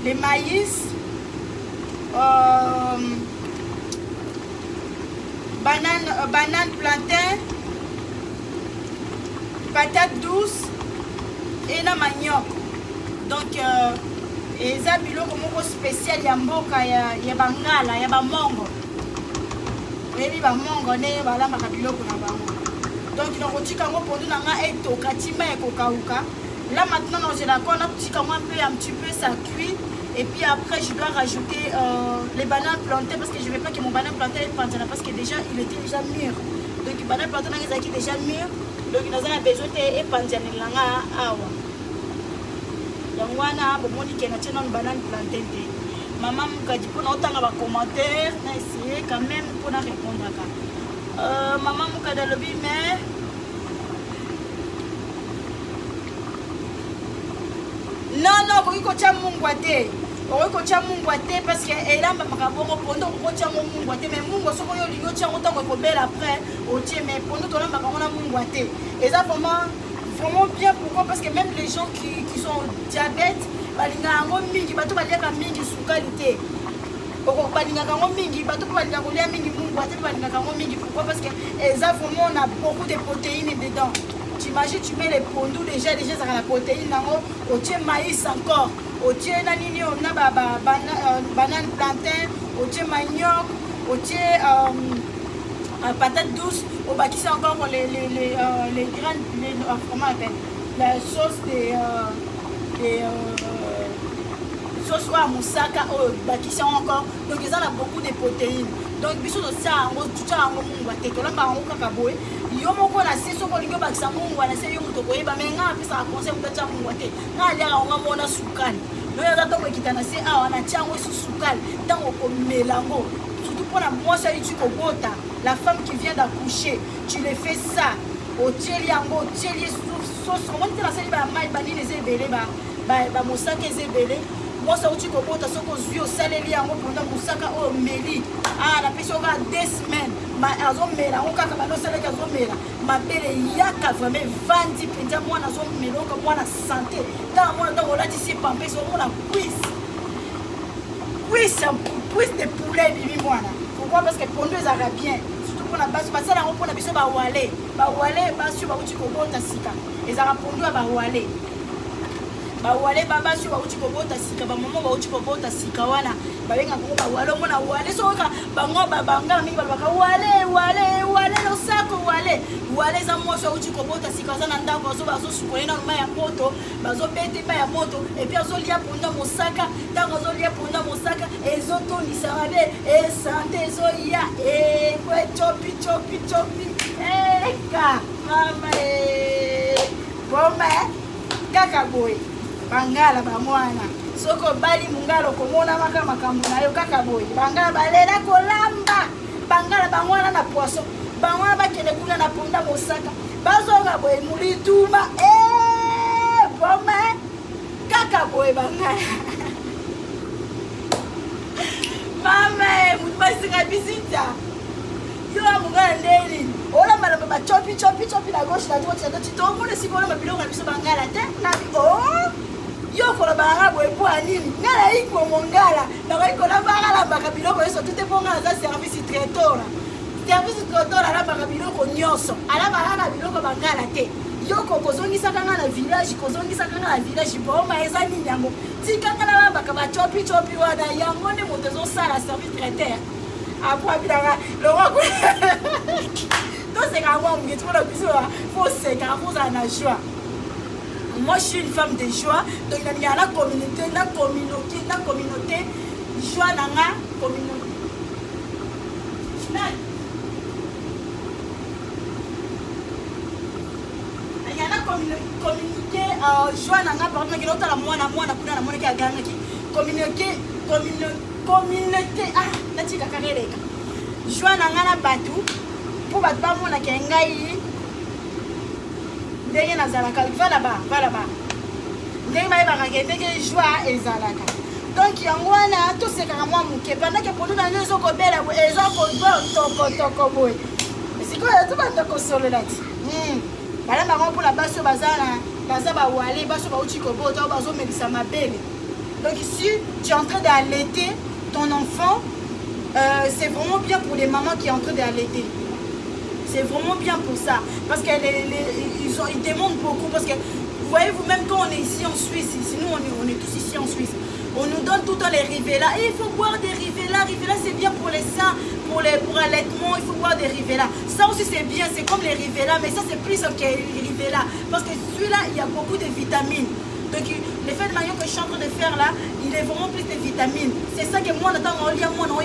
Speaker 1: les maïs, banane plantain, patate douce et na manioc. Donc eza biloko moko spécial ya mboka ya bangala ya bamongo. Ebi bamongo ne balambaka biloko na bango. Donc nakotika ngo pondu na nga etoka tima ekokauka. Là maintenant je la connais un petit peu ça cuit et puis après je dois rajouter les bananes plantées parce que je ne veux pas que mon banane planté parce que déjà il était déjà mûr. Donc les bananes plantées sont déjà mûr. Donc nous avons besoin de panzani langa awa. Yangwana bomoni ke na tena banane planté. Maman Mukadi pour autant va commentaire, na essayer quand même pour répondre à maman Mukadi lobi mais non ko tia mungwa te. Ko tia mungwa te parce que elamba makabongo pondo ko tia mungwa te mais mungo soko yo lingo tia otango ko belle après o tie mais pondo to lamba ka mungwa te. Et ça vraiment bien pourquoi parce que même les gens qui sont diabète balinga ngo mingi bato baliaka mingi sukali te. Oko balinga ngo mingi bato balinga kolia mingi mungwa te balinga ngo mingi pourquoi parce que ça vraiment on a beaucoup de protéines dedans. T'imagines, tu mets les pondous déjà ça a la protéine, au tien maïs encore, au tien nanini, on a banane plantain, au tien manioc, au tien patate douce, au bas qui c'est encore les graines, comment on appelle, la sauce des sauce à moussaka, au bas qui c'est encore, donc ils ont beaucoup de protéines. donc biso to ça ngo tuta ngo mungwa te to lamba ngo kaka boy yo moko na se soko lingo bakisa mungwa na se yo muto koyeba me nga pesa conseil mutacha mungwa te nga lia nga mona sukali no ya to ko kitana se awa na chango sukali tango ko melango surtout pour la moi ça tu ko bota la femme qui vient d'accoucher tu le fais ça au tieli yango tieli sauce comment tu la sali ba mai ba ni les ebele ba mosaka ezebele moi ça tu ko bota soko zui au saleli yango pendant mosaka o meli na pesa ka 2 semaines ma azomela ngo kaka bano sala ka azomela mabele yaka vraiment vandi penja mwana azomela ko mwana santé ta mwana donc on a dit c'est pampé so mwana cuisse de poulet bibi mwana pourquoi parce que pondeuse arabien surtout pour la base parce que on pona biso ba wale basu ba uti ko bota sika ezara pondu ba wale baba su ba uti ko bota sika ba maman ba uti ko bota sika wana ba benga ko ba wale mona wale so ka bango ba bangala mingi ba ka wale lo sako wale za mo so uti ko bota sika za na ndako so ba so sukolena ma ya moto ba zo bete ba ya moto et puis zo lia ponda mosaka tango zo lia ponda mosaka ezoto ni sarabe e santé zo ya e kwe chopi ka mama bomba kaka boy bangala ba mwana soko bali mungalo komona maka makambo na yo kaka boy bangala balela kolamba bangala bangwana na poisson bangwana bakende kuna na ponda mosaka bazoga boy mulituma bomba kaka boy bangala mama mutbasinga bisinta yo mungala ndeli ola mala baba chopi na gauche na droite tu to mona sikola mabilonga biso bangala te na yo kola bangala boy po anini ngala iko mongala na iko na bangala bakabiloko eso tout est bonga za service traiteur ala bakabiloko nyonso ala bangala biloko bangala te yo kozongisa kanga na village boma eza nini yango tikanga na bakaba chopi wana yango ne moto zo sala service traiteur après bilanga le roi c'est quand moi il faut c'est quand vous en a joie. Moi je suis une femme de joie donc il y a la communauté joie dans la communauté il y a la communauté joie dans la pardon qui la moi kuna na mona ki aganga ki communauté na tika kareleka joie dans la batu pour battre pas mon akengai ndenge nazalaka va là-bas ndenge ba ndenge joie ezalaka donc yango wana to sekaka mwa muke pendant que pour nous na nzo ko bela ezo ko toko boy sikoyo to banda ko solola ti bala bango pour la baso bazana baza ba wale baso ba uchi ko bota bazo melisa mabele donc ici tu es en train d'allaiter ton enfant c'est vraiment bien pour les mamans qui sont en train d'allaiter. C'est vraiment bien pour ça. Parce qu'ils demandent beaucoup. Parce que vous voyez vous-même quand on est ici en Suisse, nous on est tous ici en Suisse, on nous donne tout le temps les Rivella. Et il faut boire des Rivella. Rivella c'est bien pour les seins, pour l'allaitement, il faut boire des Rivella. Ça aussi c'est bien, c'est comme les Rivella, mais ça c'est plus que les Rivella. Parce que celui-là, il y a beaucoup de vitamines. Donc l'effet de maillot que je suis en train de faire là, il est vraiment plus de vitamines. C'est ça que moi, moi bien, moi on a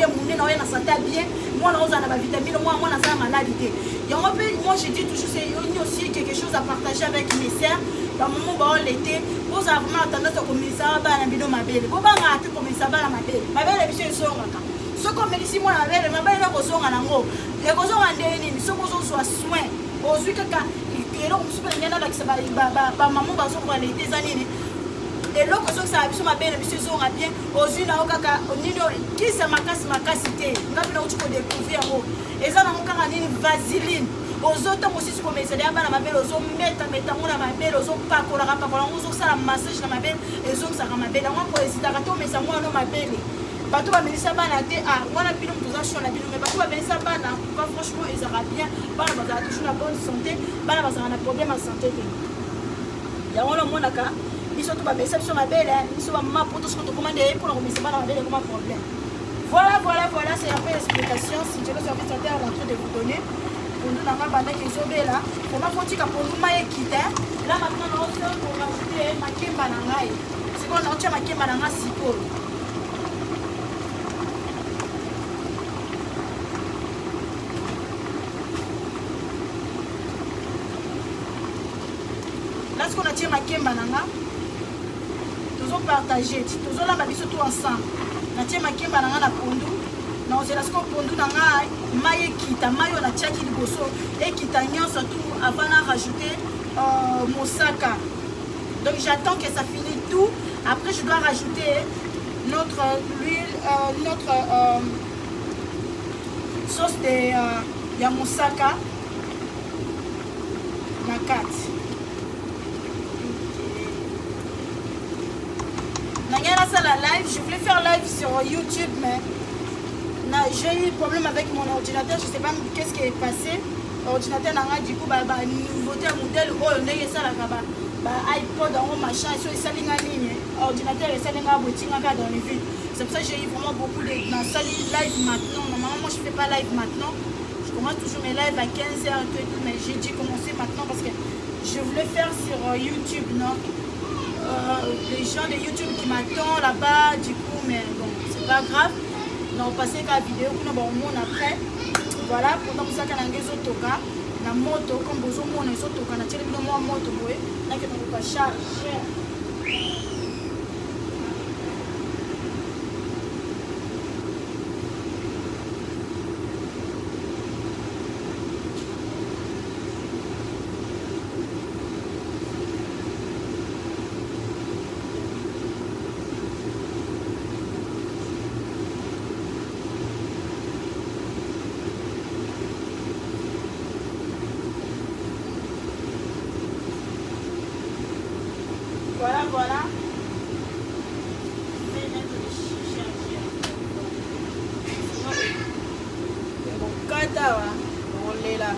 Speaker 1: ma vitamine, moi on a sa maladie. Et moi je dis toujours c'est aussi quelque chose à partager avec mes sœurs. Dans le moment où l'été, vous avez vraiment tendance à commencer à faire un bidon ma belle. Vous avez commencé à faire ma belle. Ma belle est bien sûre. Ce qu'on me dit moi la belle, ma belle est en ango. Les causes en déni, ce qu'on soit soin. Aujourd'hui kaka et là on se prend bien là que ça va maman va sur l'été années. Et là que ça a ma belle monsieur sont bien aujourd'hui na kaka nino qui ça makasité. Ngapi na uchi ko découvrir ngo. Eza na mukanga nini vaseline. Aux autres aussi tu commences à ma belle aux autres mettre mon ma belle aux autres pas kola aux autres ça la massage na ma belle et autres ça ma belle moi pour hésiter à mais ça moi non ma belle bato ba melisa bana te wana bino mtoza shona bino mais bato ba melisa bana pas franchement ils aura bien bana ba toujours la bonne santé bana ba na problème de santé te ya wala monaka biso to ba melisa biso ma belle biso ba mama poto ce qu'on te commande pour la remettre bana ma belle comme problème voilà c'est un peu l'explication si Dieu le service santé est en train de vous donner pour nous dans banda qui est là pour ma fonti ka pour nous maye quitter là maintenant on va pour rajouter ma kimba na ngai c'est qu'on a ma kimba na ngai siko makemba nanga tozo partager tozo lamba biso tout ensemble natie makemba nanga na pondu na ozela siko pondu nanga mai ekita mai ona tiaki liboso ekita nyonso tout avant na rajouter mosaka. Donc j'attends que ça finisse tout. Après je dois rajouter notre huile, notre sauce de moussaka na 4. La live, je voulais faire live sur YouTube, mais j'ai eu problème avec mon ordinateur. Je sais pas qu'est-ce qui est passé. L'ordinateur n'a du coup nouveauté modèle iPod en machin, ordinateur et ça dans les vues. C'est pour ça que j'ai eu vraiment beaucoup de live maintenant. Normalement moi je fais pas live maintenant. Je commence toujours mes lives à 15h, mais j'ai dû commencer maintenant parce que je voulais faire sur YouTube, non? Les gens de YouTube qui m'attendent là-bas, du coup, mais bon, c'est pas grave. On va passer à la vidéo, on va après. Voilà, pendant que ça, on a la moto, comme vous avez vu, on a tiré une moto, on a chargé. Voilà. Je vais mettre le chicha. Bon, katawa, on est là.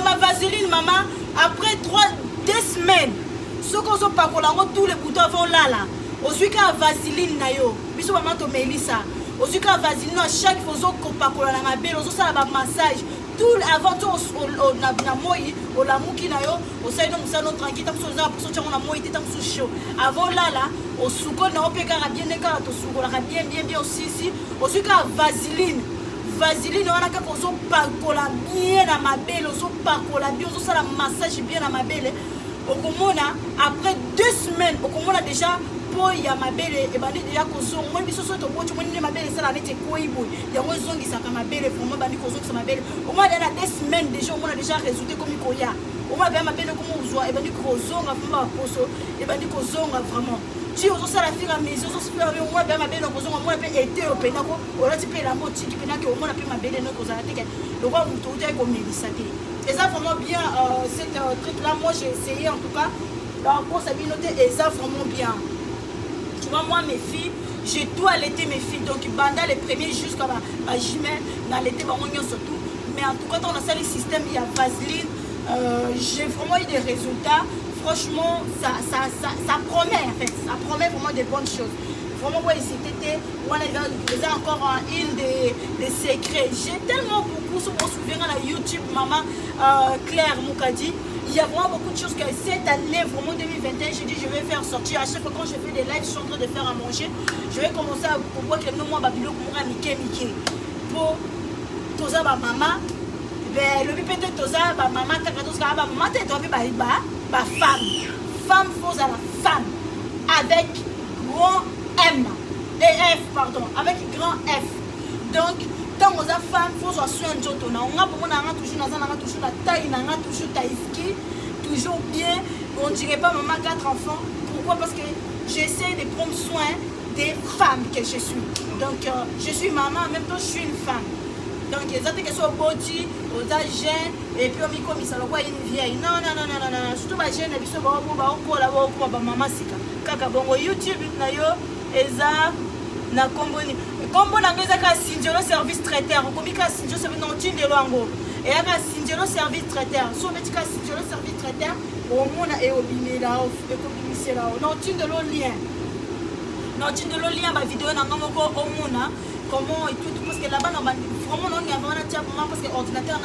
Speaker 1: Ma vaseline maman après 2 semaines ce qu'on se pas tous les boutons vont là aussi qu'à vaseline na yo biso maman to melissa aussi qu'à vaseline à chaque fois qu'on pas coller na belle on ça la massage tout avant tout na moi au la muki na yo au ça non ça non tranquille tant que ça pour sortir on a moi était tant que chaud avant là au suko na opeka bien neka to suko la bien aussi qu'à vaseline on a qu'à poser pakola bien à ma belle on pakola bien on ça la massage bien à ma belle au komona après 2 semaines au komona déjà pour ya ma belle et bandi déjà kozo moi biso so to bocho moi ma belle ça la nete koibo ya moi zongi ça ma belle vraiment bandi kozo ça ma belle au moins dans 2 semaines déjà on a déjà résulté comme ikoya au moins bien ma belle comme on voit et bandi kozo nga fuma poso et bandi kozo nga vraiment tu as ça la fille à maison ça se fait au moins bien ma belle kozo moi peut été au penako on a type la moti qui penako au moins la ma belle no kozo la teke le roi vous tout est comme ça et ça vraiment bien cette truc là moi j'ai essayé en tout cas donc pour ça bien noté et ça vraiment bien. Tu vois, moi, mes filles, j'ai tout allaité mes filles. Donc, pendant les premiers jusqu'à ma jumelle, on a allaité surtout. Mais en tout cas, on a ça, le système, il y a vaseline. J'ai vraiment eu des résultats. Franchement, ça promet, en fait. Ça promet vraiment des bonnes choses. Vraiment, ouais, c'était encore une des secrets. J'ai tellement beaucoup, si on se souvient à la YouTube, maman Claire Moukadi. Il y a vraiment beaucoup de choses que cette année, vraiment 2021, j'ai dit je vais faire sortir. À chaque fois quand je fais des lives, je suis en train de faire à manger. Je vais commencer à voir que nous, moi, Babylon, pour moi, Mickey. Pour Toza, ma maman, le bébé de Toza, ma maman, maman, tu es femme. Femme fausse à la femme. Avec grand M. Et F, pardon. Avec grand F. Donc, tant que la femme, il faut que soin de on a toujours la taille, on a toujours taïski, toujours bien. On ne dirait pas maman 4 enfants. Pourquoi? Parce que j'essaie de prendre soin des femmes que je suis. Donc, je suis maman, en même temps, je suis une femme. Donc, les autres qui sont body, aux âgés, et puis on me dit ça une vieille. Non. Surtout ma jeune, elle dit maman, c'est kaka bongo YouTube, na komboni kombo na ngeza ka sinjelo service traiteur komi ka sinjelo service non tinde lwango et ka sinjelo service traiteur so betika sinjelo service traiteur o mona e obimela o e kobimisela non tinde lo lien Non, tu ne le lien ma vidéo dans comment et tout parce que là-bas vraiment on y a vraiment parce que ordinateur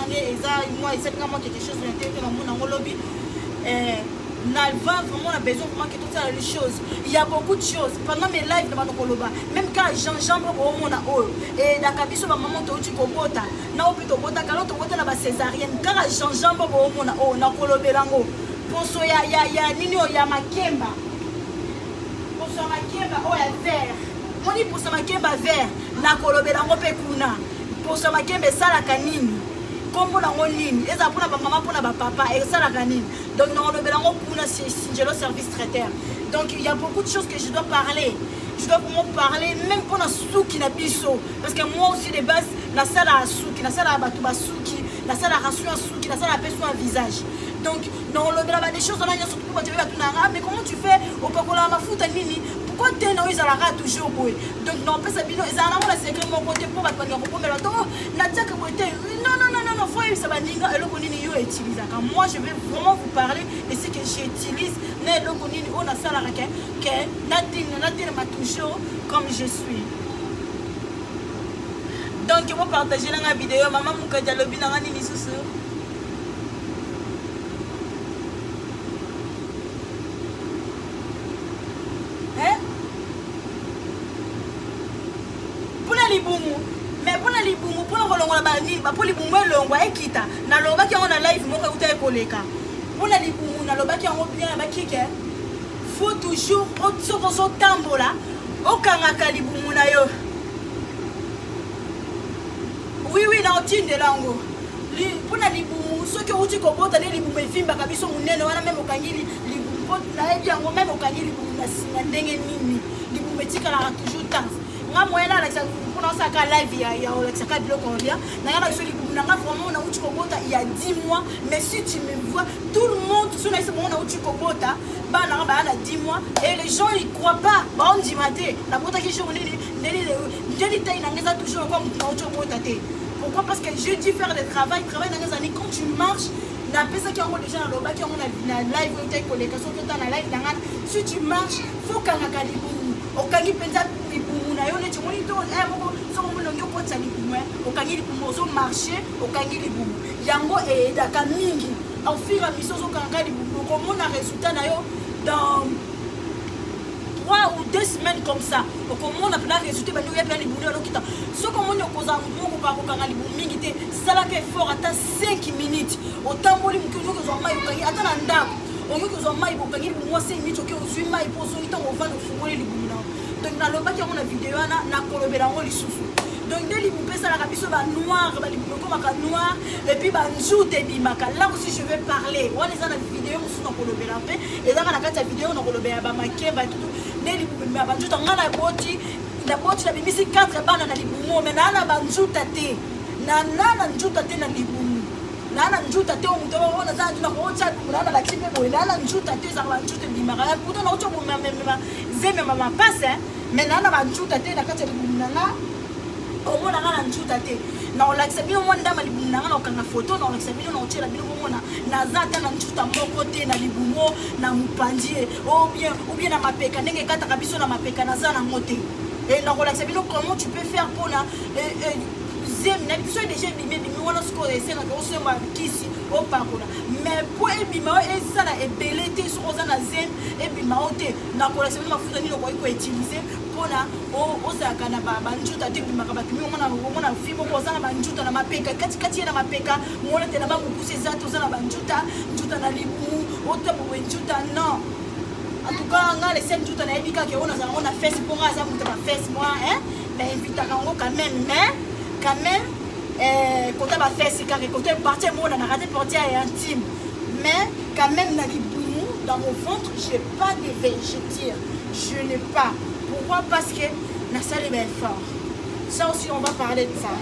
Speaker 1: moi et c'est vraiment quelque chose de l'intérieur dans mon lobby vraiment on a besoin vraiment que tout ça les choses. Il y a beaucoup de choses pendant mes lives dans Koloba même quand j'enjambe au monde et dans kabiso maman to tu kobota na opito bota kalo to bota na ba césarienne quand j'enjambe au monde na kolobelango poso ya nini ya makemba poso makemba ya vert moni poso makemba vert na kolobelango pe kuna poso makemba salaka nini kombo nango nini eza pona ba maman pona ba papa et salaka nini donc na kolobelango kuna Singelo service traiteur. Donc il y a beaucoup de choses que je dois parler. Je dois vraiment parler même pour la souki na biso parce que moi aussi de base la salle à souki, la salle à batuba souki, la salle à ration souki, la salle à personne un visage. Donc non le bla des choses on a surtout pour tu mais comment tu fais au pakola mafuta nini pourquoi tu no izalaka toujours boy. Donc non pesa bino ezala na secret mon côté pour batwa ngoko pomela to na tsaka bote non faut ça va ninga eloko nini yo utiliser quand moi je vais vraiment vous parler de ce que j'utilise na eloko nini on a ça la que natine ma toujours comme je suis. Donc vous partagez la vidéo maman mukaja lobi na nini susu mais pour les libumu pour kolongola bani ba pour libumu elongwa ekita na lobaki on a live moko uta ekoleka pour les libumu na lobaki on bien ba kike faut toujours otsokoso tambola okangaka libumu na yo oui na otinde lango pour les libumu ce que uti kobota les libumu evimba kabiso munene wana même okangili libumu na ebi yango même okangili libumu na singa ndenge nini libumu etika la toujours temps moi là pour lancer un live il y a un bloc en lien vraiment il y a 10 mois mais si tu me vois tout le monde sur les moments où tu kobota bah là 10 mois et les gens ils croient pas bah on dit maté la bota qui joue toujours comme pourquoi parce que je dis faire le travail dans les années quand tu marches na pesa qui ont déjà dans qui on a live où tu es live si tu marches faut qu'un okangi penza libumu na yo neti moni to moko soko mona nyo ko tsali libumu okangi libumu zo marcher okangi libumu yango edaka mingi au fur et à mesure zo kanga libumu ko mona résultat na yo dans 3 ou 2 semaines comme ça ko mona plein résultat ba nyo ya plein libumu no kita soko mona ko za moko pa ko kanga libumu mingi te sala ke fort ata 5 minutes otamboli mukino ko zo mai okangi ata na ndako onyo ko zo mai bokangi libumu 5 minutes oke ozui mai po zo ita ovanda ofungoli libumu donc na lobaki on a vidéo na kolobela ngo lisusu donc dès li pesa la kabiso ba noir ba li ko maka noir et puis ba njoute bimaka là aussi je vais parler on les a na vidéo musu na kolobela pe et là na kata vidéo na kolobela ba makeba tout dès li ba njoute ngana boti na bimisi 4 bana na libumu mais na ba njoute te na njoute te na libumu na njuta te omuto ona za ndina ko cha na la kipe bo na njuta te za ba njuta bimaka puto na ocho bo mama zeme mama passe mais na ba njuta te na kati libunanga omona na njuta te na olakisa bino mwanda mali libunanga na okanga photo na olakisa bino na ochela bino mona na za ta na njuta moko te na libumo na mupandie ou bien na mapeka ndenge kata kabiso na mapeka na za na mote et na olakisa bino comment tu peux faire pour na na biso déjà bimé wana siko esena ko sema kisi opakola mais pour ebima esala ebele te soko za na zem ebima ote na kola sema mafuta nino ko utiliser pona ozaka na ba njuta te bimaka ba kimi mona fimo ko za na ba njuta na mapeka kati na mapeka mona te na ba mukuse za to za na ba njuta na libu ota bo njuta non en tout cas on a les 5 njuta na ebika ke on a face pour nga za muta ba face moi ben invita kango quand même côté ma fesse carré côté partie moi on a raté partie intime mais quand même na libumu dans mon ventre j'ai pas de végétir je n'ai pas pourquoi parce que na salle est fort ça aussi on va parler de ça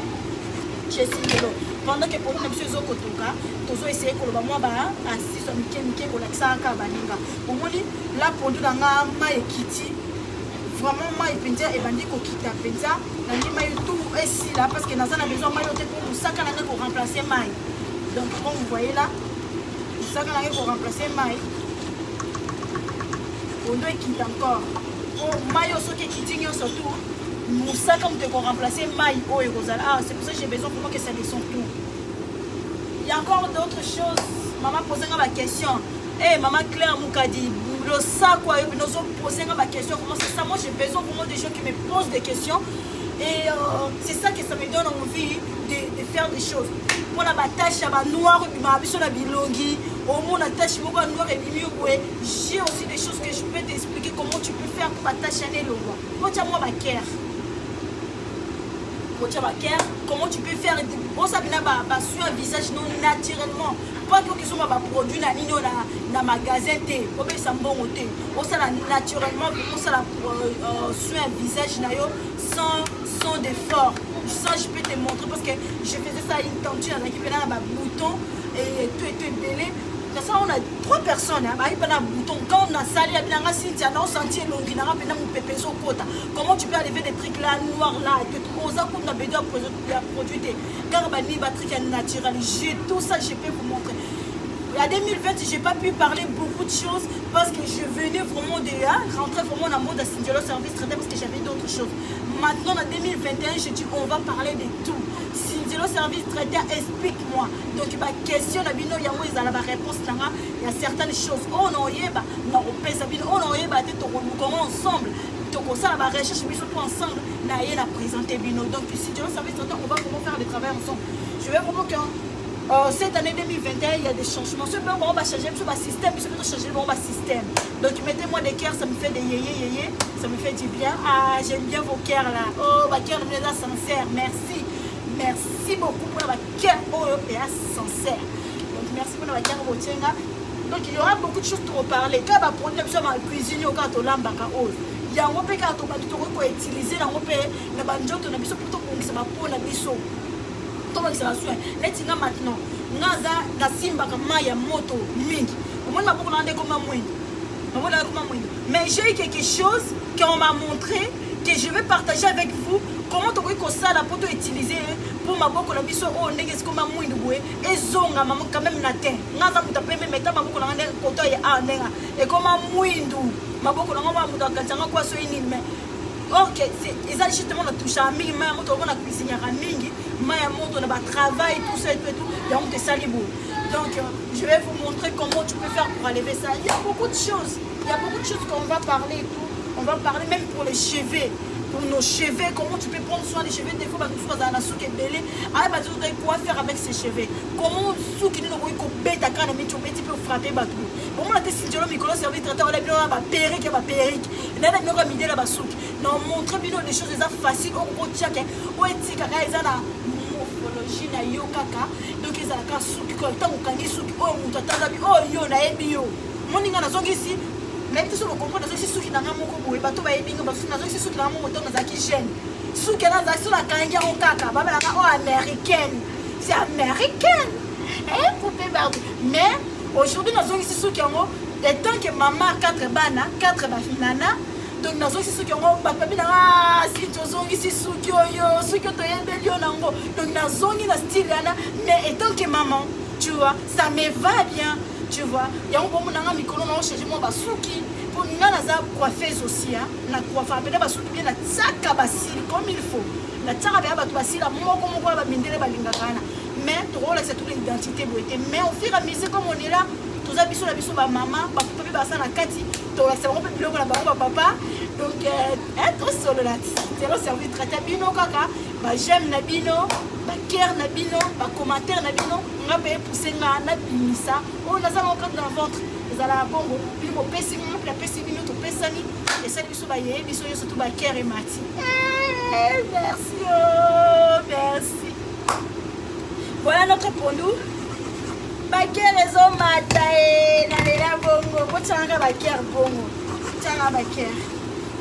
Speaker 1: je sais que pendant que pour nous monsieur Zokotoka tozo essayer ko ba moi ba assist mike ko la saka baninga omoni là pour nous dans ma ekiti vraiment moi penza et bandi ko kita penza na ni mai tout ici là parce que nous avons besoin mai pour ça quand on pour remplacer mai donc comme vous voyez là ça quand on pour remplacer mai on doit quitter encore maille aussi qui dit surtout Moussa comme te remplacer maille oh et ah c'est pour ça que j'ai besoin vraiment que ça descende tout. Il y a encore d'autres choses. Maman posait ma question. Eh maman Claire Moukadi, le sac quoi, nous avons posé ma question. Comment c'est ça? Moi j'ai besoin vraiment des gens qui me posent des questions. Et c'est ça que ça me donne envie de faire des choses. Pour la tâche à noir, au moins la tâche noire et j'ai aussi des choses que je peux t'expliquer comment tu peux faire pour la tâche à l'élo. Moi tu as moi ma care. Comment tu peux faire on s'appelle sur un visage non naturellement pas que ce soit un produit dans magasin ça naturellement sur un visage sans d'effort. Ça je peux te montrer parce que je faisais ça une tenture avec un bouton et tout était belé. Ça, on a 3 personnes, quand on a sali, on a senti comment tu peux arriver des trucs là, noirs là, que on a besoin de produire, car naturel. Tout ça, je peux vous montrer. En 2020, je n'ai pas pu parler beaucoup de choses parce que je venais vraiment de rentrer vraiment dans le mode de Cindy-Lo service traité parce que j'avais d'autres choses. Maintenant, en 2021, je dis on va parler de tout. Cindy-Lo service traité, explique-moi. Donc, ma question, il y a la réponse, il y a certaines choses. On a comment ensemble. Donc, ça, la recherche, surtout ensemble, on a présenté Bino. Donc, Cindy-Lo service traité, on va vraiment faire des travaux ensemble. Je vais vraiment que. Cette année 2021, il y a des changements. Ce on va changer le système, ce peut changer le système. Donc mettez-moi des cœurs, ça me fait des yéyé, ça me fait du bien. Ah, j'aime bien vos cœurs là. Oh, ma cœur est sincère. Merci. Merci beaucoup pour ma cœur est sincère. Donc merci pour ma cœur donc il y aura beaucoup de choses pour parler. Quand on va prendre la cuisine au quand on l'embaka il y a un peu quand on va utiliser la robe na banjoto na biso plutôt pour que ça va pour la biso. Maintenant, mais j'ai eu quelque chose qu'on m'a montré que je vais partager avec vous. Comment tu peux ça la pour utiliser pour ma boque la biso oh n'est-ce comme un mouille de et zonga maman quand même natin. Naza mutape me mettre ma boque la rendre koto ya anenga et comme un mouille de ma boque la rendre mutaka tanga quoi so ini mais ok c'est ça justement la touche à mingi mais moto on a cuisiner à mingi mais moto on a travail tout ça et tout il y a honte salibo. Donc je vais vous montrer comment tu peux faire pour enlever ça. Il y a beaucoup de choses. Il y a beaucoup de choses qu'on va parler et tout. On va parler même pour les cheveux. Pour nos cheveux, comment tu peux prendre soin des cheveux. Des fois, tu vas dans la soupe et belé. Ah, tu sais quoi faire avec ces cheveux. Comment soupe qui nous a bête à quand tu peux frapper bateau. Bon, moi, si tu as micro servi traité, on a bien la perruque, la perruque. Là, on a bien mis la soupe. Non, montrer bien des choses faciles. On tient que, on est tika, ils ont la morphologie na yo kaka. Donc, ils ont la soupe qui quand on kangi soupe. Oh, on t'attend oh yo na ebio. Mon ninga na zongi ici. Même si on comprend que ceux qui n'ont pas beaucoup de bateaux, ils ont ceux qui n'ont pas de gêne. Ceux qui ont la canne en caca, américaine. C'est américaine. Poupée barbie. Mais aujourd'hui, nous avons ici ceux qui ont des temps que maman 4 bana, 4 nana. Donc nous avons ici ceux qui ont si tu as ici ceux qui ont donc nous avons un style mais étant que maman, tu vois, ça me va bien. Tu vois, il y a un bon moment où on a changé mon basuki pour nous la coiffeuse aussi la coiffeur mais basuki bien la tsaka basili comme il faut la tsaka bien batu basili la moko moko ba mindele balingakana mais tu vois c'est toute l'identité beauté mais au fur et à mesure comme on est là tous abisso la biso ba maman ba papa ba ça na kati to la c'est vraiment biloko na ba papa donc être sur la c'est le service traité bino kaka ba j'aime na bino ba cœur na bino ba commentaire na bino nga pe pousser nga na bimisa on a ça encore dans le ventre ils ala bongo bino pesi mo la pesi bino to pesani et ça biso ba yé biso yo surtout ba cœur et mati merci oh merci voilà notre pondou ba cœur les hommes matae na lela bongo ko tanga ba cœur bongo tanga ba cœur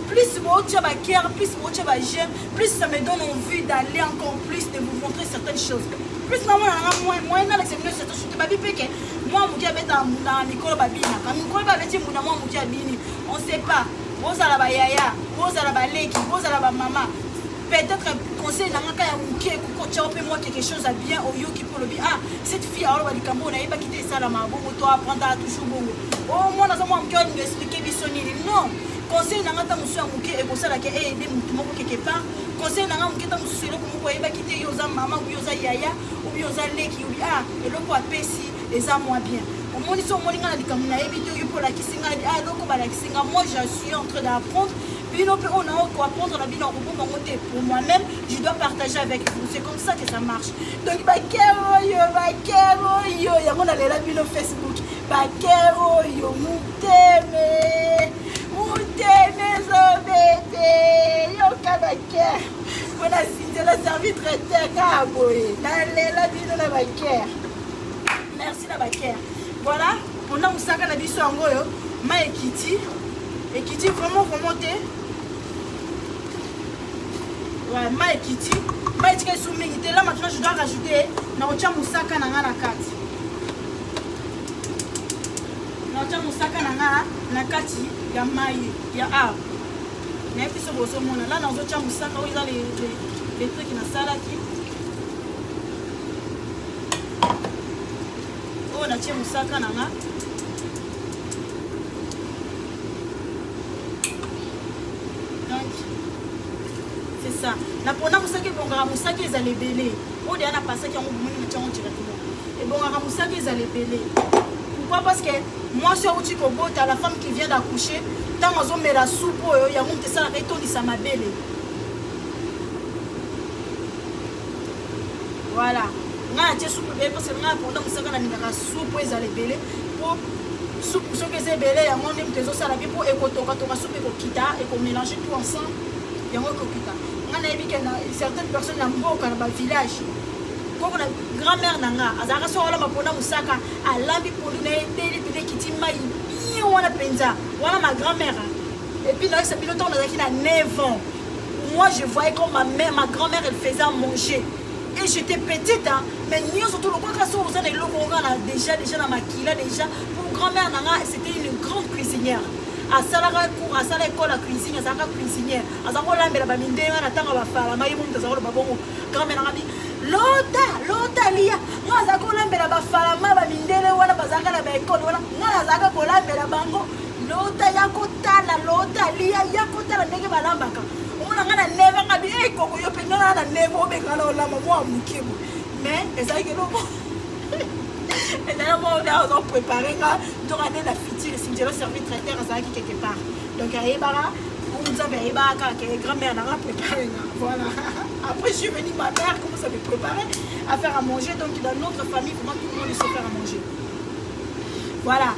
Speaker 1: plus tu as cœur, plus tu as j'aime, plus ça me donne envie d'aller encore plus, de vous montrer certaines choses. Plus moi, dans l'examen de cette chose, tu vas dire que moi, je vais dans l'école babina. Quand l'école babina, moi, je vais on ne sait pas. Vous allez la yaya, vous allez la leki, vous allez la maman. Peut-être un conseil dans le cas où tu as moi quelque chose à bien au yoki pour le bien. Ah, cette fille, alors, elle n'a pas quitté ça là, ma bon, toi, apprendre à toujours bon. Oh, moi, dans un moment, je vais expliquer bisonni. Non. conseil na ngata musu ya muke e kosala ke aider mutu moko quelque part conseil na ngata muke ta musu eloko moko yeba kite yo za mama ou yo za yaya ou yo za leki ou eloko apesi eza moins bien omoni so omoni nga na likambo na yebi te oyo mpo olakisinga eloko balakisinga moi je suis en train d'apprendre bino mpe oyo nao koapprendre na bino akobonga ngo te pour moi-même je dois partager avec vous c'est comme ça que ça marche donc bakere oyo yango nalela bino Facebook bakere oyo muteme zobete yoka bakere mpona sinzela servi traiter kaka boye nalela bino na bakere merci na bakere voilà mpona mosaka na biso yango oyo ma ekiti vraiment te ouais, ma etika esu mingi te là maintenant je dois rajouter na kotia mosaka na nga na kati naotia mosaka na nga na kati ya mai ya arbre nayebi so bozomona là nazotia mosaka oyo eza les trucs nasalaki oyo natie mosaka na nga c'est ça napona mosaka ebongaka mosaka ezala ebele oyo deya napasaki yango bomoni na tiango directement ebongaka mosaka ezala ebele pourquoi parce que mwasi auti kobota la femme qui vient d'accoucher ntango azomela soupe oyo yango moto esalaka etondisa mabele voilà ngai natie soupe ebele parce que ngai aponda mosaka nalingaka soupe oyo ezala ebele mpo soupe soki eza ebele yango nde moto ezosala mpe mpo ekotokatoka soupe ekokita ekomélange tout ensemble yango ekokita ngai nayebi ke na certaines personnes na mboka na bavillage koko na grand-mère na nga azalaka so olamba mpona mosaka alambi pondu na ye ndeli pene ekiti mai bien wana mpenza wana ma grand-mère et puis nayosa bino ntango nazalaki na 9 ans moi je voyais comme ma grand-mère elle faisait à manger et j'étais petite hein, mais nyonso to lokoka so oza na eloko onga na déjà na makila déjà pour grand-mère na nga c'était une grande cuisinière asalaka cour asala école ya cuisine azalaka cuisinière azalaka kolambela bamindenge na ntango bafalama ye momutu azalaka loba bongo grand-mère nanga bi lota lia nga azalaka kolambela bafalama bamindele wana bazalaka na baekole wana nga azalaka kolambela bango lota ya kotala lota lia ya kotala ndenge balambaka omona nga na neve nga bi ekoko yo mpenza nga na neve obengana olamba mwa mokibu mais ezalaki eloko ezalaki mwa oda ozopréparé nga ntonga nde na fitire sinjelo servi traiteur azalaki quelque part donc ayebaka nzambe ayebaka kaka grand-mère nanga préparé nga voilà après je suis venue ma mère commence à me préparer à faire à manger donc dans notre famille vraiment tout le monde sait faire à manger voilà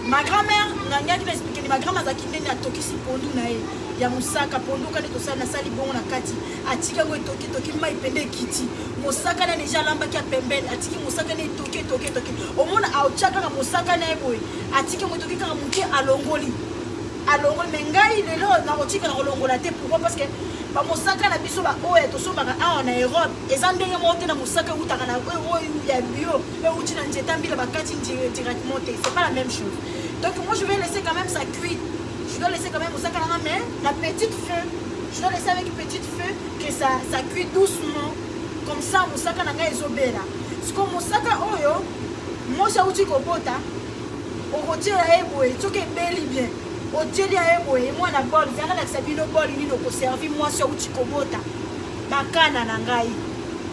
Speaker 1: ma grand-mère nangaki na expliquer ma grand-mère azalaki ndenge atokisi pondu na ye ya mosaka pondu kani tosala nasali bongo na kati atiki yango etoki mai pende ekiti mosaka na deja alambaki ya pembeni atiki mosaka na etoki omona aotya kaka mosaka na ye boye atiki yango etoki kaka moke alongoli me ngai lelo nakotika na kolongola te pourquoi parce que bamosaka na biso baoyo tosombaka awa na Europe eza ndenge moko te na mosaka eutaka na oyo ya bio euti na nzeta mbila bakati directement te c'est pas la même chose donc moi je vais laisser quand même ça cuire je dois laisser quand même mosaka nanga mais la petite feu je dois laisser avec petite feu que ça cuit doucement comme ça mosaka nanga ezobela siko mosaka oyo mwasi auti kobota okotiela ye boye soki ebeli bien otieli ya ye boye mwana bol zanga lakisa bino bol nini okoservi mwasi auti kobota bakana na ngai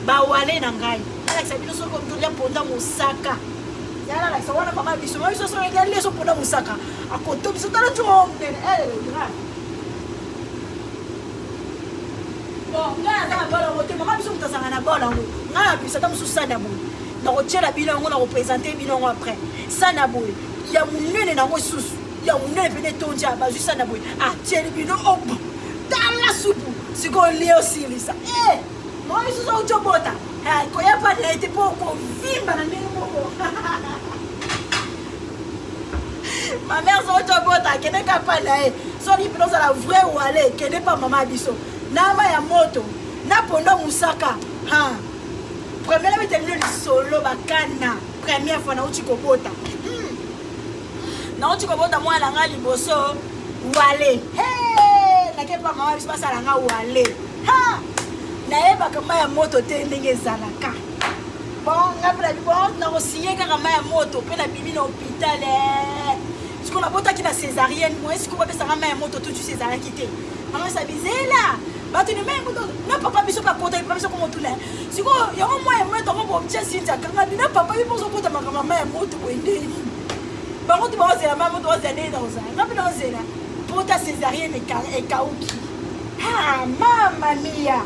Speaker 1: bawale na ngai alakisa bino soki otolia mponda mosaka yala lakisa wana mama biso so egali so mponda mosaka akoto biso tala ntongo monene grave bon ngai aza na bol yango te mama biso moto azanga na bol yango ngai na biso ata mosusu sana boye nakotiela bino yango nakopresente bino yango après sana boye ya monene nango lisusu ya monene pene tondi bazwi sana boye atieli bino obo tala supu sikoyo lie osilisa mama misusu auti obota koyeba na ete mpo kovimba na ndenge moko ma mère auti obota akende kapa na ye soni mpena ozala vrai wale ekende pa mama biso na ma ya moto na pondo mosaka première betelino lisolo bakana première fois nauti kobota nauti kobota mwana nga liboso wale nakepa mama biso basala nga wale nayebaka ma ya moto te ndenge ezalaka bon nga mpe nabi bon nakosinye kaka ma ya moto mpe nabimi na hôpital qu'on a beau qui na césarienne, moi est-ce qu'on va faire ça même moto tout césarienne quitter. Maman ça bizarre là. Bah tu ne même non papa biso pas content, papa biso comme tout là. Si quoi, il y a un moyen moi dans mon petit Cynthia quand na papa il pose au côté maman moto wende. Ba moto ba zela maman doit zela dans ça. Na pas dans zela. Pour ta césarienne et kauki. Ah mamma mia.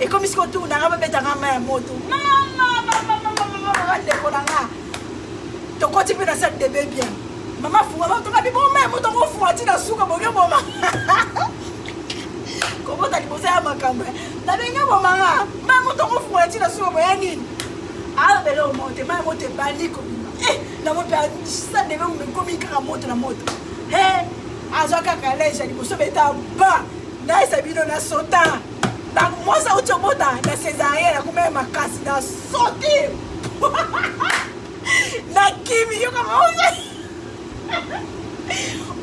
Speaker 1: Et comme si on tourne, on va mettre un moto. Maman, tu continues dans cette bébé bien. Maman, tu as dit bon, même, tu as fou, tu as sous comme maman. Comment tu as posé à ma caméra? Tu as dit bon, maman, même tu as fou, tu as sous comme maman. Ah, mais là, on monte, maman, tu es banni comme ça. Ça devait me communiquer à la moto. Hé, à Jacques Calais, j'ai dit, vous savez, tu as bas. Là, ça vient de la sautant. Moi, ça a été la césarienne, la combien ma casse, la sauté. La kimi, yo comment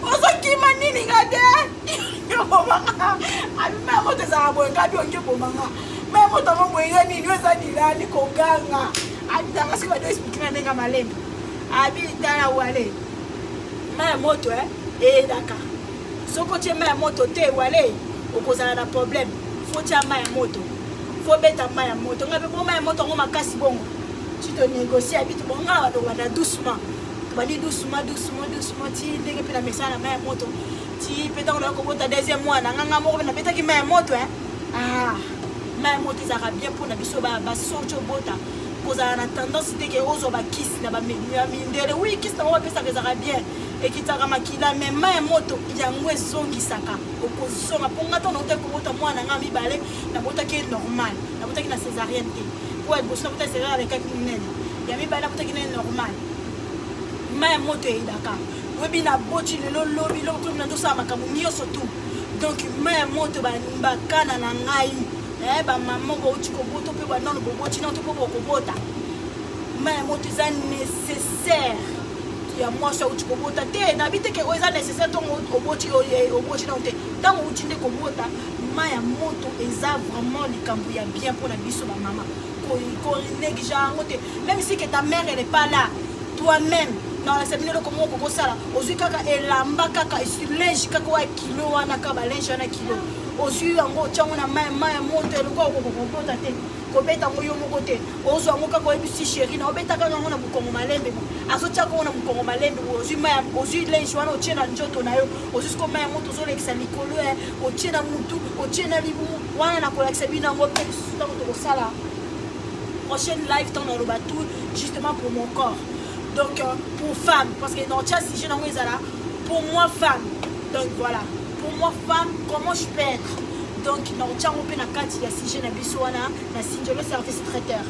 Speaker 1: on se qui m'a dit, regardez. Yo, maman, même moi, tu as bon, quand tu es bon, maman. Même moi, tu as bon, ni nous, ça dit là, ni qu'on gagne. Habita, parce que tu dois expliquer à n'enga malem. Habita, là où aller. Même moi, tu es, d'accord. Ce que tu es, même moi, tu es, où aller. Au cause d'un problème. Faut que tu aies moto. Faut mettre ta moto. On a besoin de moto, on a cassé bon. Tu te négocies, habite bon, on a doucement. Tu vas dire doucement, tu dégages la message à la moto. Tu peux dans le ta deuxième mois, on a mort, on a peut-être une moto. Ah, ma moto, ça va bien pour la biso, bah, sortir au bota. Cause on a tendance à dire que aux autres kiss, là, bah, mais oui, kiss, on va faire ça, ça va bien. Et qui t'a remarqué là, mais ma moto, il y a moins zongi saka. Opposition, pour nga ton hôtel comme autant moi, n'a mi balé, la moto qui est normale, la moto qui est césarienne. Pour être bossé, la moto c'est avec un criminel. Il y a mi balé, la moto qui est normale. Ma moto est d'accord. Oui, bien la botti, le lobby, le tout, tout ça, ma camouille surtout. Donc ma moto, bah, kana na ngai. Eh, bah, maman, bah, tu comprends, tu peux pas non, le botti, non, tu peux pas comprendre. Ma moto est nécessaire. Ya moi ça uti kobota te na bite ke oza nécessaire ton oboti non te tant uti ne kobota ma ya moto eza vraiment likambo ya bien pour la biso ba maman ko négligea ngote même si que ta mère elle est pas là toi-même dans la séminaire comme on ko sala ozui kaka elamba kaka linge kaka wa kilo wana ka ba linge na kilo ozui yango tyango na ma ya moto le ko kobota te kobeta ngoyo moko te ozo yango kaka ebisi chéri na obeta kaka ngo na bukongo malembe azo tshaka na bukongo malembe ozui linge wana otie na njoto na yo ozui ko ma ya moto ozolekisa likolo otie na mutu otie na libumu wana na kolakisa bino yango mpe lisusu ntango tokosala prochaine live tant dans le bateau justement pour mon corps donc pour femme parce que dans tia si je n'en là pour moi femme donc voilà pour moi femme comment je peux être donc non tiens on peut na kati ya si je na biswana na Sinjolo service traiteur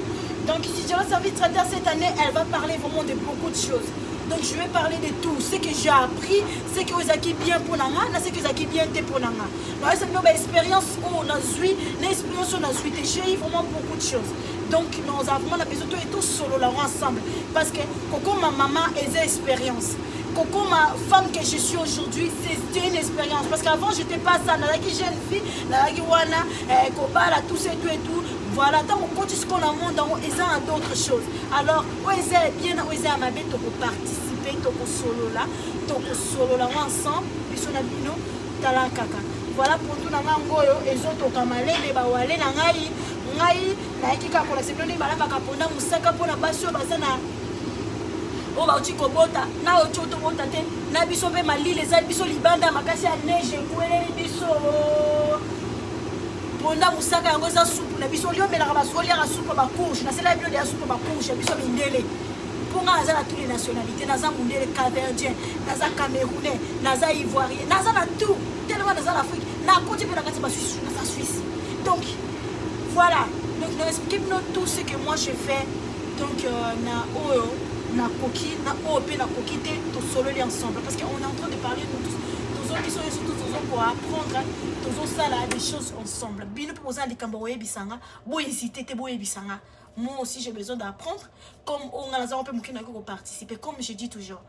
Speaker 1: donc Sinjolo service traiteur cette année elle va parler vraiment de beaucoup de choses donc je vais parler de tout ce que j'ai appris ce que vous avez bien pour nanga na ce que vous avez bien été pour nanga donc c'est une expérience où on a joué l'expérience on a joué j'ai eu vraiment beaucoup de choses donc nous avons vraiment besoin de tout solo là ensemble parce que Coco ma maman a expérience Coco ma femme que je suis aujourd'hui c'est une expérience parce qu'avant j'étais pas ça la jeune fille la wana kobala tout ça tout et tout voilà tant qu'on continue ce qu'on a monde dans ils ont d'autres choses alors ils est bien ils à ma bête pour participer toko solo là ensemble biso na bino tala kaka voilà pour tout na ngoyo ezoto kamalele ba wale na ngai na ekika pour la semaine ba la bakaponda musaka pona basio bazana o ba uti kobota na ocho to bota te na biso pe malile za biso libanda makasi ya neige kweleli biso ponda musaka yango za soupe na biso lio melaka basoli ya soupe ba courge na sela bio de soupe ba courge biso mindele ponga za na toutes les nationalités naza mundele caverdien naza camerounais naza ivoirien naza na tout tellement naza l'Afrique na côté pe na kati ba Suisse naza Suisse donc voilà donc nous expliquons tout ce que moi je fais donc na oyo na koki na OP na koki te to solo les ensemble parce qu'on est en train de parler de tous qui sont surtout pour apprendre tous ça là des choses ensemble bino pour poser les cambo ebisanga bo hésiter te bo ebisanga moi aussi j'ai besoin d'apprendre comme on a un peu mukina ko participer comme je dis toujours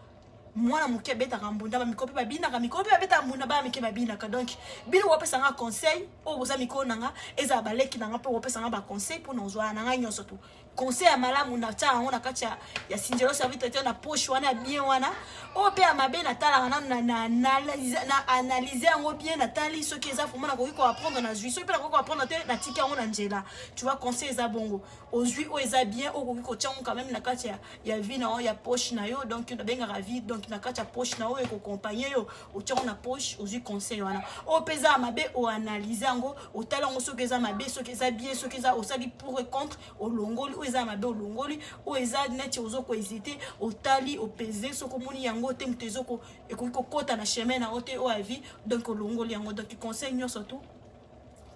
Speaker 1: moi na muke beta rambunda ba mikope ba bina ka mikope ba beta mbunda ba mike ba bina ka donc bino wope sanga conseil o boza miko nanga eza baleki nanga pe wope sanga ba conseil pour nous joindre nanga nyonso tout conseil à malamu na tia on a katia ya sinjelo service traiteur na poche wana bien wana o pe amabe na tala na analyser en bien na tali ce qui est vraiment na ko apprendre na zui ce pe na ko apprendre na tika on angela tu vois conseil za bongo ozui o eza bien o ko tia quand même na katia ya vie na ya poche na yo donc na benga ravi donc na katia poche na o e ko accompagner yo o tia na poche ozui conseil wana o peza amabe o analyser ngo o tala ngo ce qui est amabe ce qui est bien ce qui est au sali pour et contre o longoli o eza amabe o longoli o eza net ozo ko hésiter o tali o peser ce ko moni yango te mtezoko e ko kota na chemin na ote o avis donc o longoli yango donc conseil nyo surtout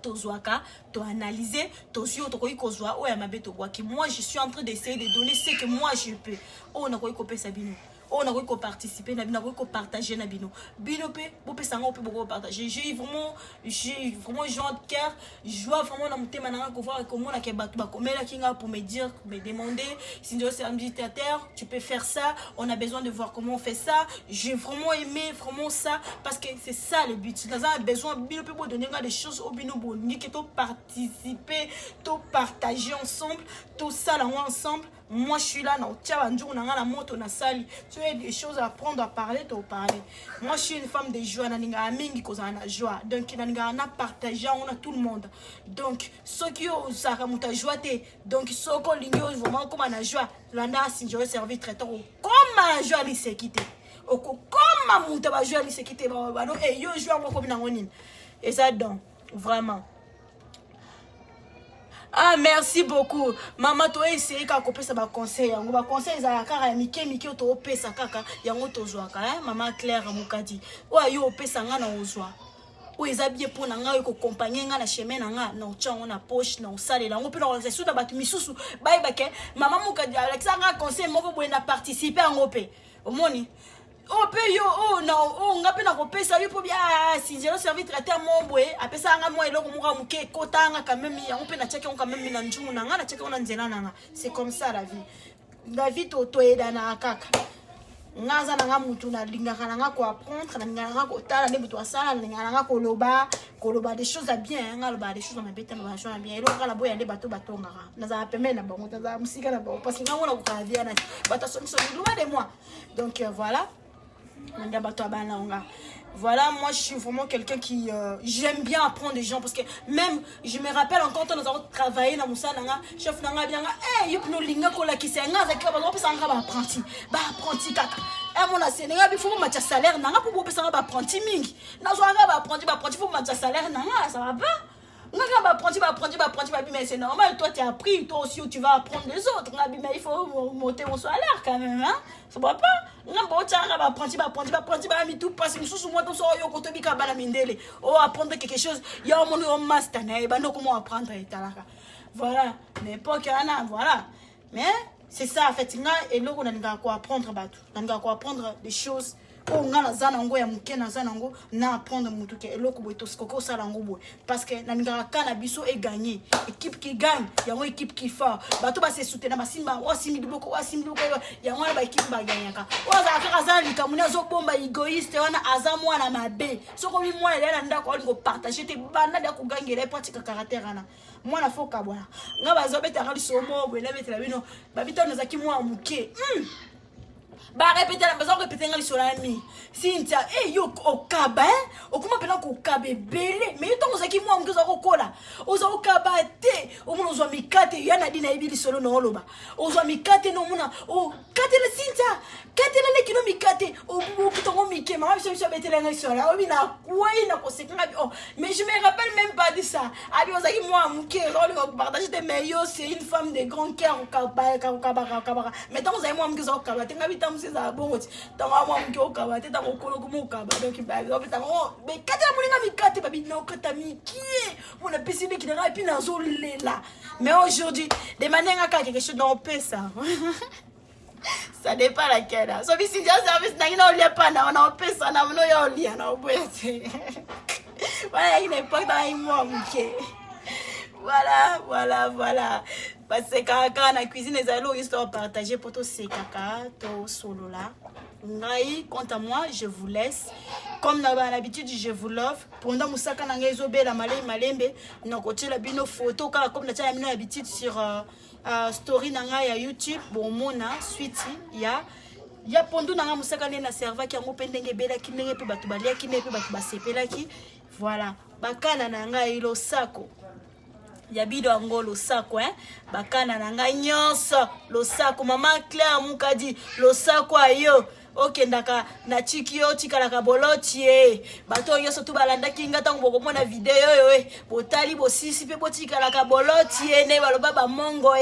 Speaker 1: tozwaka to analyser tozio to koyi kozwa o ya mabe to ki moi je suis en train d'essayer de donner ce que moi je peux o na koyi ko pesa bino on a ko participer na bino ko partager na bino bino pe bo pesa ngo pe beaucoup partager j'ai vraiment joie de cœur joie vraiment na mutema na ko voir comment na ke batu ba komela kinga pour me dire me demander si c'est un dictateur tu peux faire ça on a besoin de voir comment on fait ça j'ai vraiment aimé vraiment ça parce que c'est ça le but dans un besoin bino pe bo donner des choses au bino bo ni que to participer to partager ensemble tout ça là ensemble. Moi je suis là na tia banjour na la moto na sali tu as des choses à apprendre à parler to parler moi je suis une femme de joie na ninga mingi ko na joie donc na ninga na partager on a tout le monde donc ceux qui ont ça ramuta joie te donc ceux qui lingo vraiment comme na joie là na si je servir traiteur comme la joie li se quitter comme monta ba joie li se quitter ba no et yo joie moi comme na ngonine et ça donc vraiment. Ah merci beaucoup maman to essayer ka kopesa ba conseil yango ba conseil za kaka ya mike to opesa kaka yango tozwaka maman Claire Mukadi o ayo opesa nga na ozwa o eza bien pour na nga ko accompagner nga na chemin na nga na ochango na poche na osale la ngo pe na resu da batu misusu bye bake maman Mukadi Alexandra conseil moko boye na participer ngo pe omoni o pe yo o na o ngape na kopesa yo po bia si je le service traiteur mon boy apesa nga mo eloko mo muke kotanga quand même ya on pe na check on quand même na njungu na nga na check on nzela na nga c'est comme ça la vie to edana kaka ngaza na nga mutu na lingaka na nga ko apprendre na nga ko tala ne mutu asala na nga ko loba des choses à bien nga loba des choses na beta na choses à bien elo kala boya le bato ngara na za pemena na bango za musika na bango parce que nga wona ko kavia na bato somi loin de moi donc voilà. Voilà, moi je suis vraiment quelqu'un qui j'aime bien apprendre des gens parce que même je me rappelle encore quand nous avons travaillé dans Moussa Nanga, chef Nanga bien yo no linga ko la kisa nga za kaba ko pesa nga ba apprenti kaka mon asenga bi faut matcha salaire nanga pour pesa nga ba apprenti mingi na zo nga ba apprenti faut matcha salaire nanga ça va pas. Mais c'est normal, toi tu as appris, toi aussi tu vas apprendre les autres. Mais il faut monter mon salaire quand même, hein. Ça va pas. Apprendre quelque chose, il y a un master, comment apprendre. Voilà, n'importe quoi, voilà. Mais c'est ça, en fait, et là on a quoi apprendre, on a quoi apprendre des choses. Oh ngana zana ngo ya muke na zana ngo na apprendre mutu ke eloko boy to skoko sala ngo boy parce que na ngara kana biso e gagner équipe qui gagne ya ngo équipe qui fort bato ba se soutenir ba simba wa simbi boko ya ngo ba équipe ba gagnaka wa za ka zana likamuna zo bomba égoïste wana azamu wana mabe soko mi moi lela ndako ngo partager te bana da ko gangela pratique caractère ana moi na foka bwana ngaba zo beta ngali somo boy na betela bino ba bitano za ki moi muke ba répéter la maison répéter ngali sur la mi Cynthia yo okaba okuma pena ko kabe belé mais to ngozaki moi mkiza ko kola oza okaba te omuna ozwa mikate yana dina ibili solo no loba ozwa mikate no muna o kate la Cynthia kate la le kino mikate o kitongo mike mama biso betela ngali sur la obina kwai na ko sekinga bi mais je me rappelle même pas de ça abi ozaki moi muke role ko partager des meilleurs c'est une femme de grand cœur okaba mais tant ozaki moi mkiza okaba te ngabi tam c'est ça bon tant moi mkiza okaba te tant okolo ko mokaba donc ba tant mais kate la mulinga mikate babi no kata miki on a piscine qui n'a puis nazo lela mais aujourd'hui de manière à quelque chose dans paix ça ça dépend laquelle so bi si service na ina olia pa na on paix ça na no yo olia na oboete voilà il n'est pas dans moi miki voilà c'est kaka na cuisine ezali oyo histoire partager pour to c'est kaka to solo là. Ngai, quant à moi, je vous laisse. Comme d'habitude, je vous love. Pendant Moussaka Nangezo Bela Malembe, nous avons la bino photo comme nous avons l'habitude sur story nanga ya YouTube. Bon mona suite ya pondu nanga Moussaka na serva ki yango pendenge bela ki ndenge pe batu balia ki ndenge pe batu basepela ki. Voilà. Bakana nanga ilo sako. Yabido ango lo sako bakana nanga nyonso lo sako mama Claire Mukadi lo sako ayo ok ndaka na chikio chikala ka boloti bato yoso tu balanda kinga tango bokomona video yo botali bosisi pe botikala ka boloti ne baloba ba mongo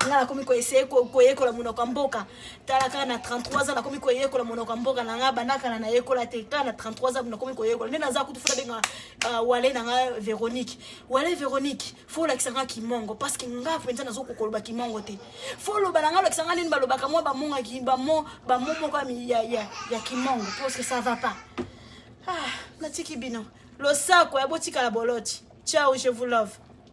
Speaker 1: nga komi ko essayer ko yekola munoko mboka talaka na 33 ans na komi ko yekola munoko mboka na nga banaka na yekola te kana 33 ans na komi ko yekola ndena za kutufuta benga wale na nga Véronique faut la kisanga kimongo parce que nga penza nazo kokoloba kimongo te faut lo balanga lo kisanga nini baloba ka mo ba monga ki ba mo ko mi ya kimongo parce que ça va pas na tiki bino lo sako ya botika la boloti ciao je vous love.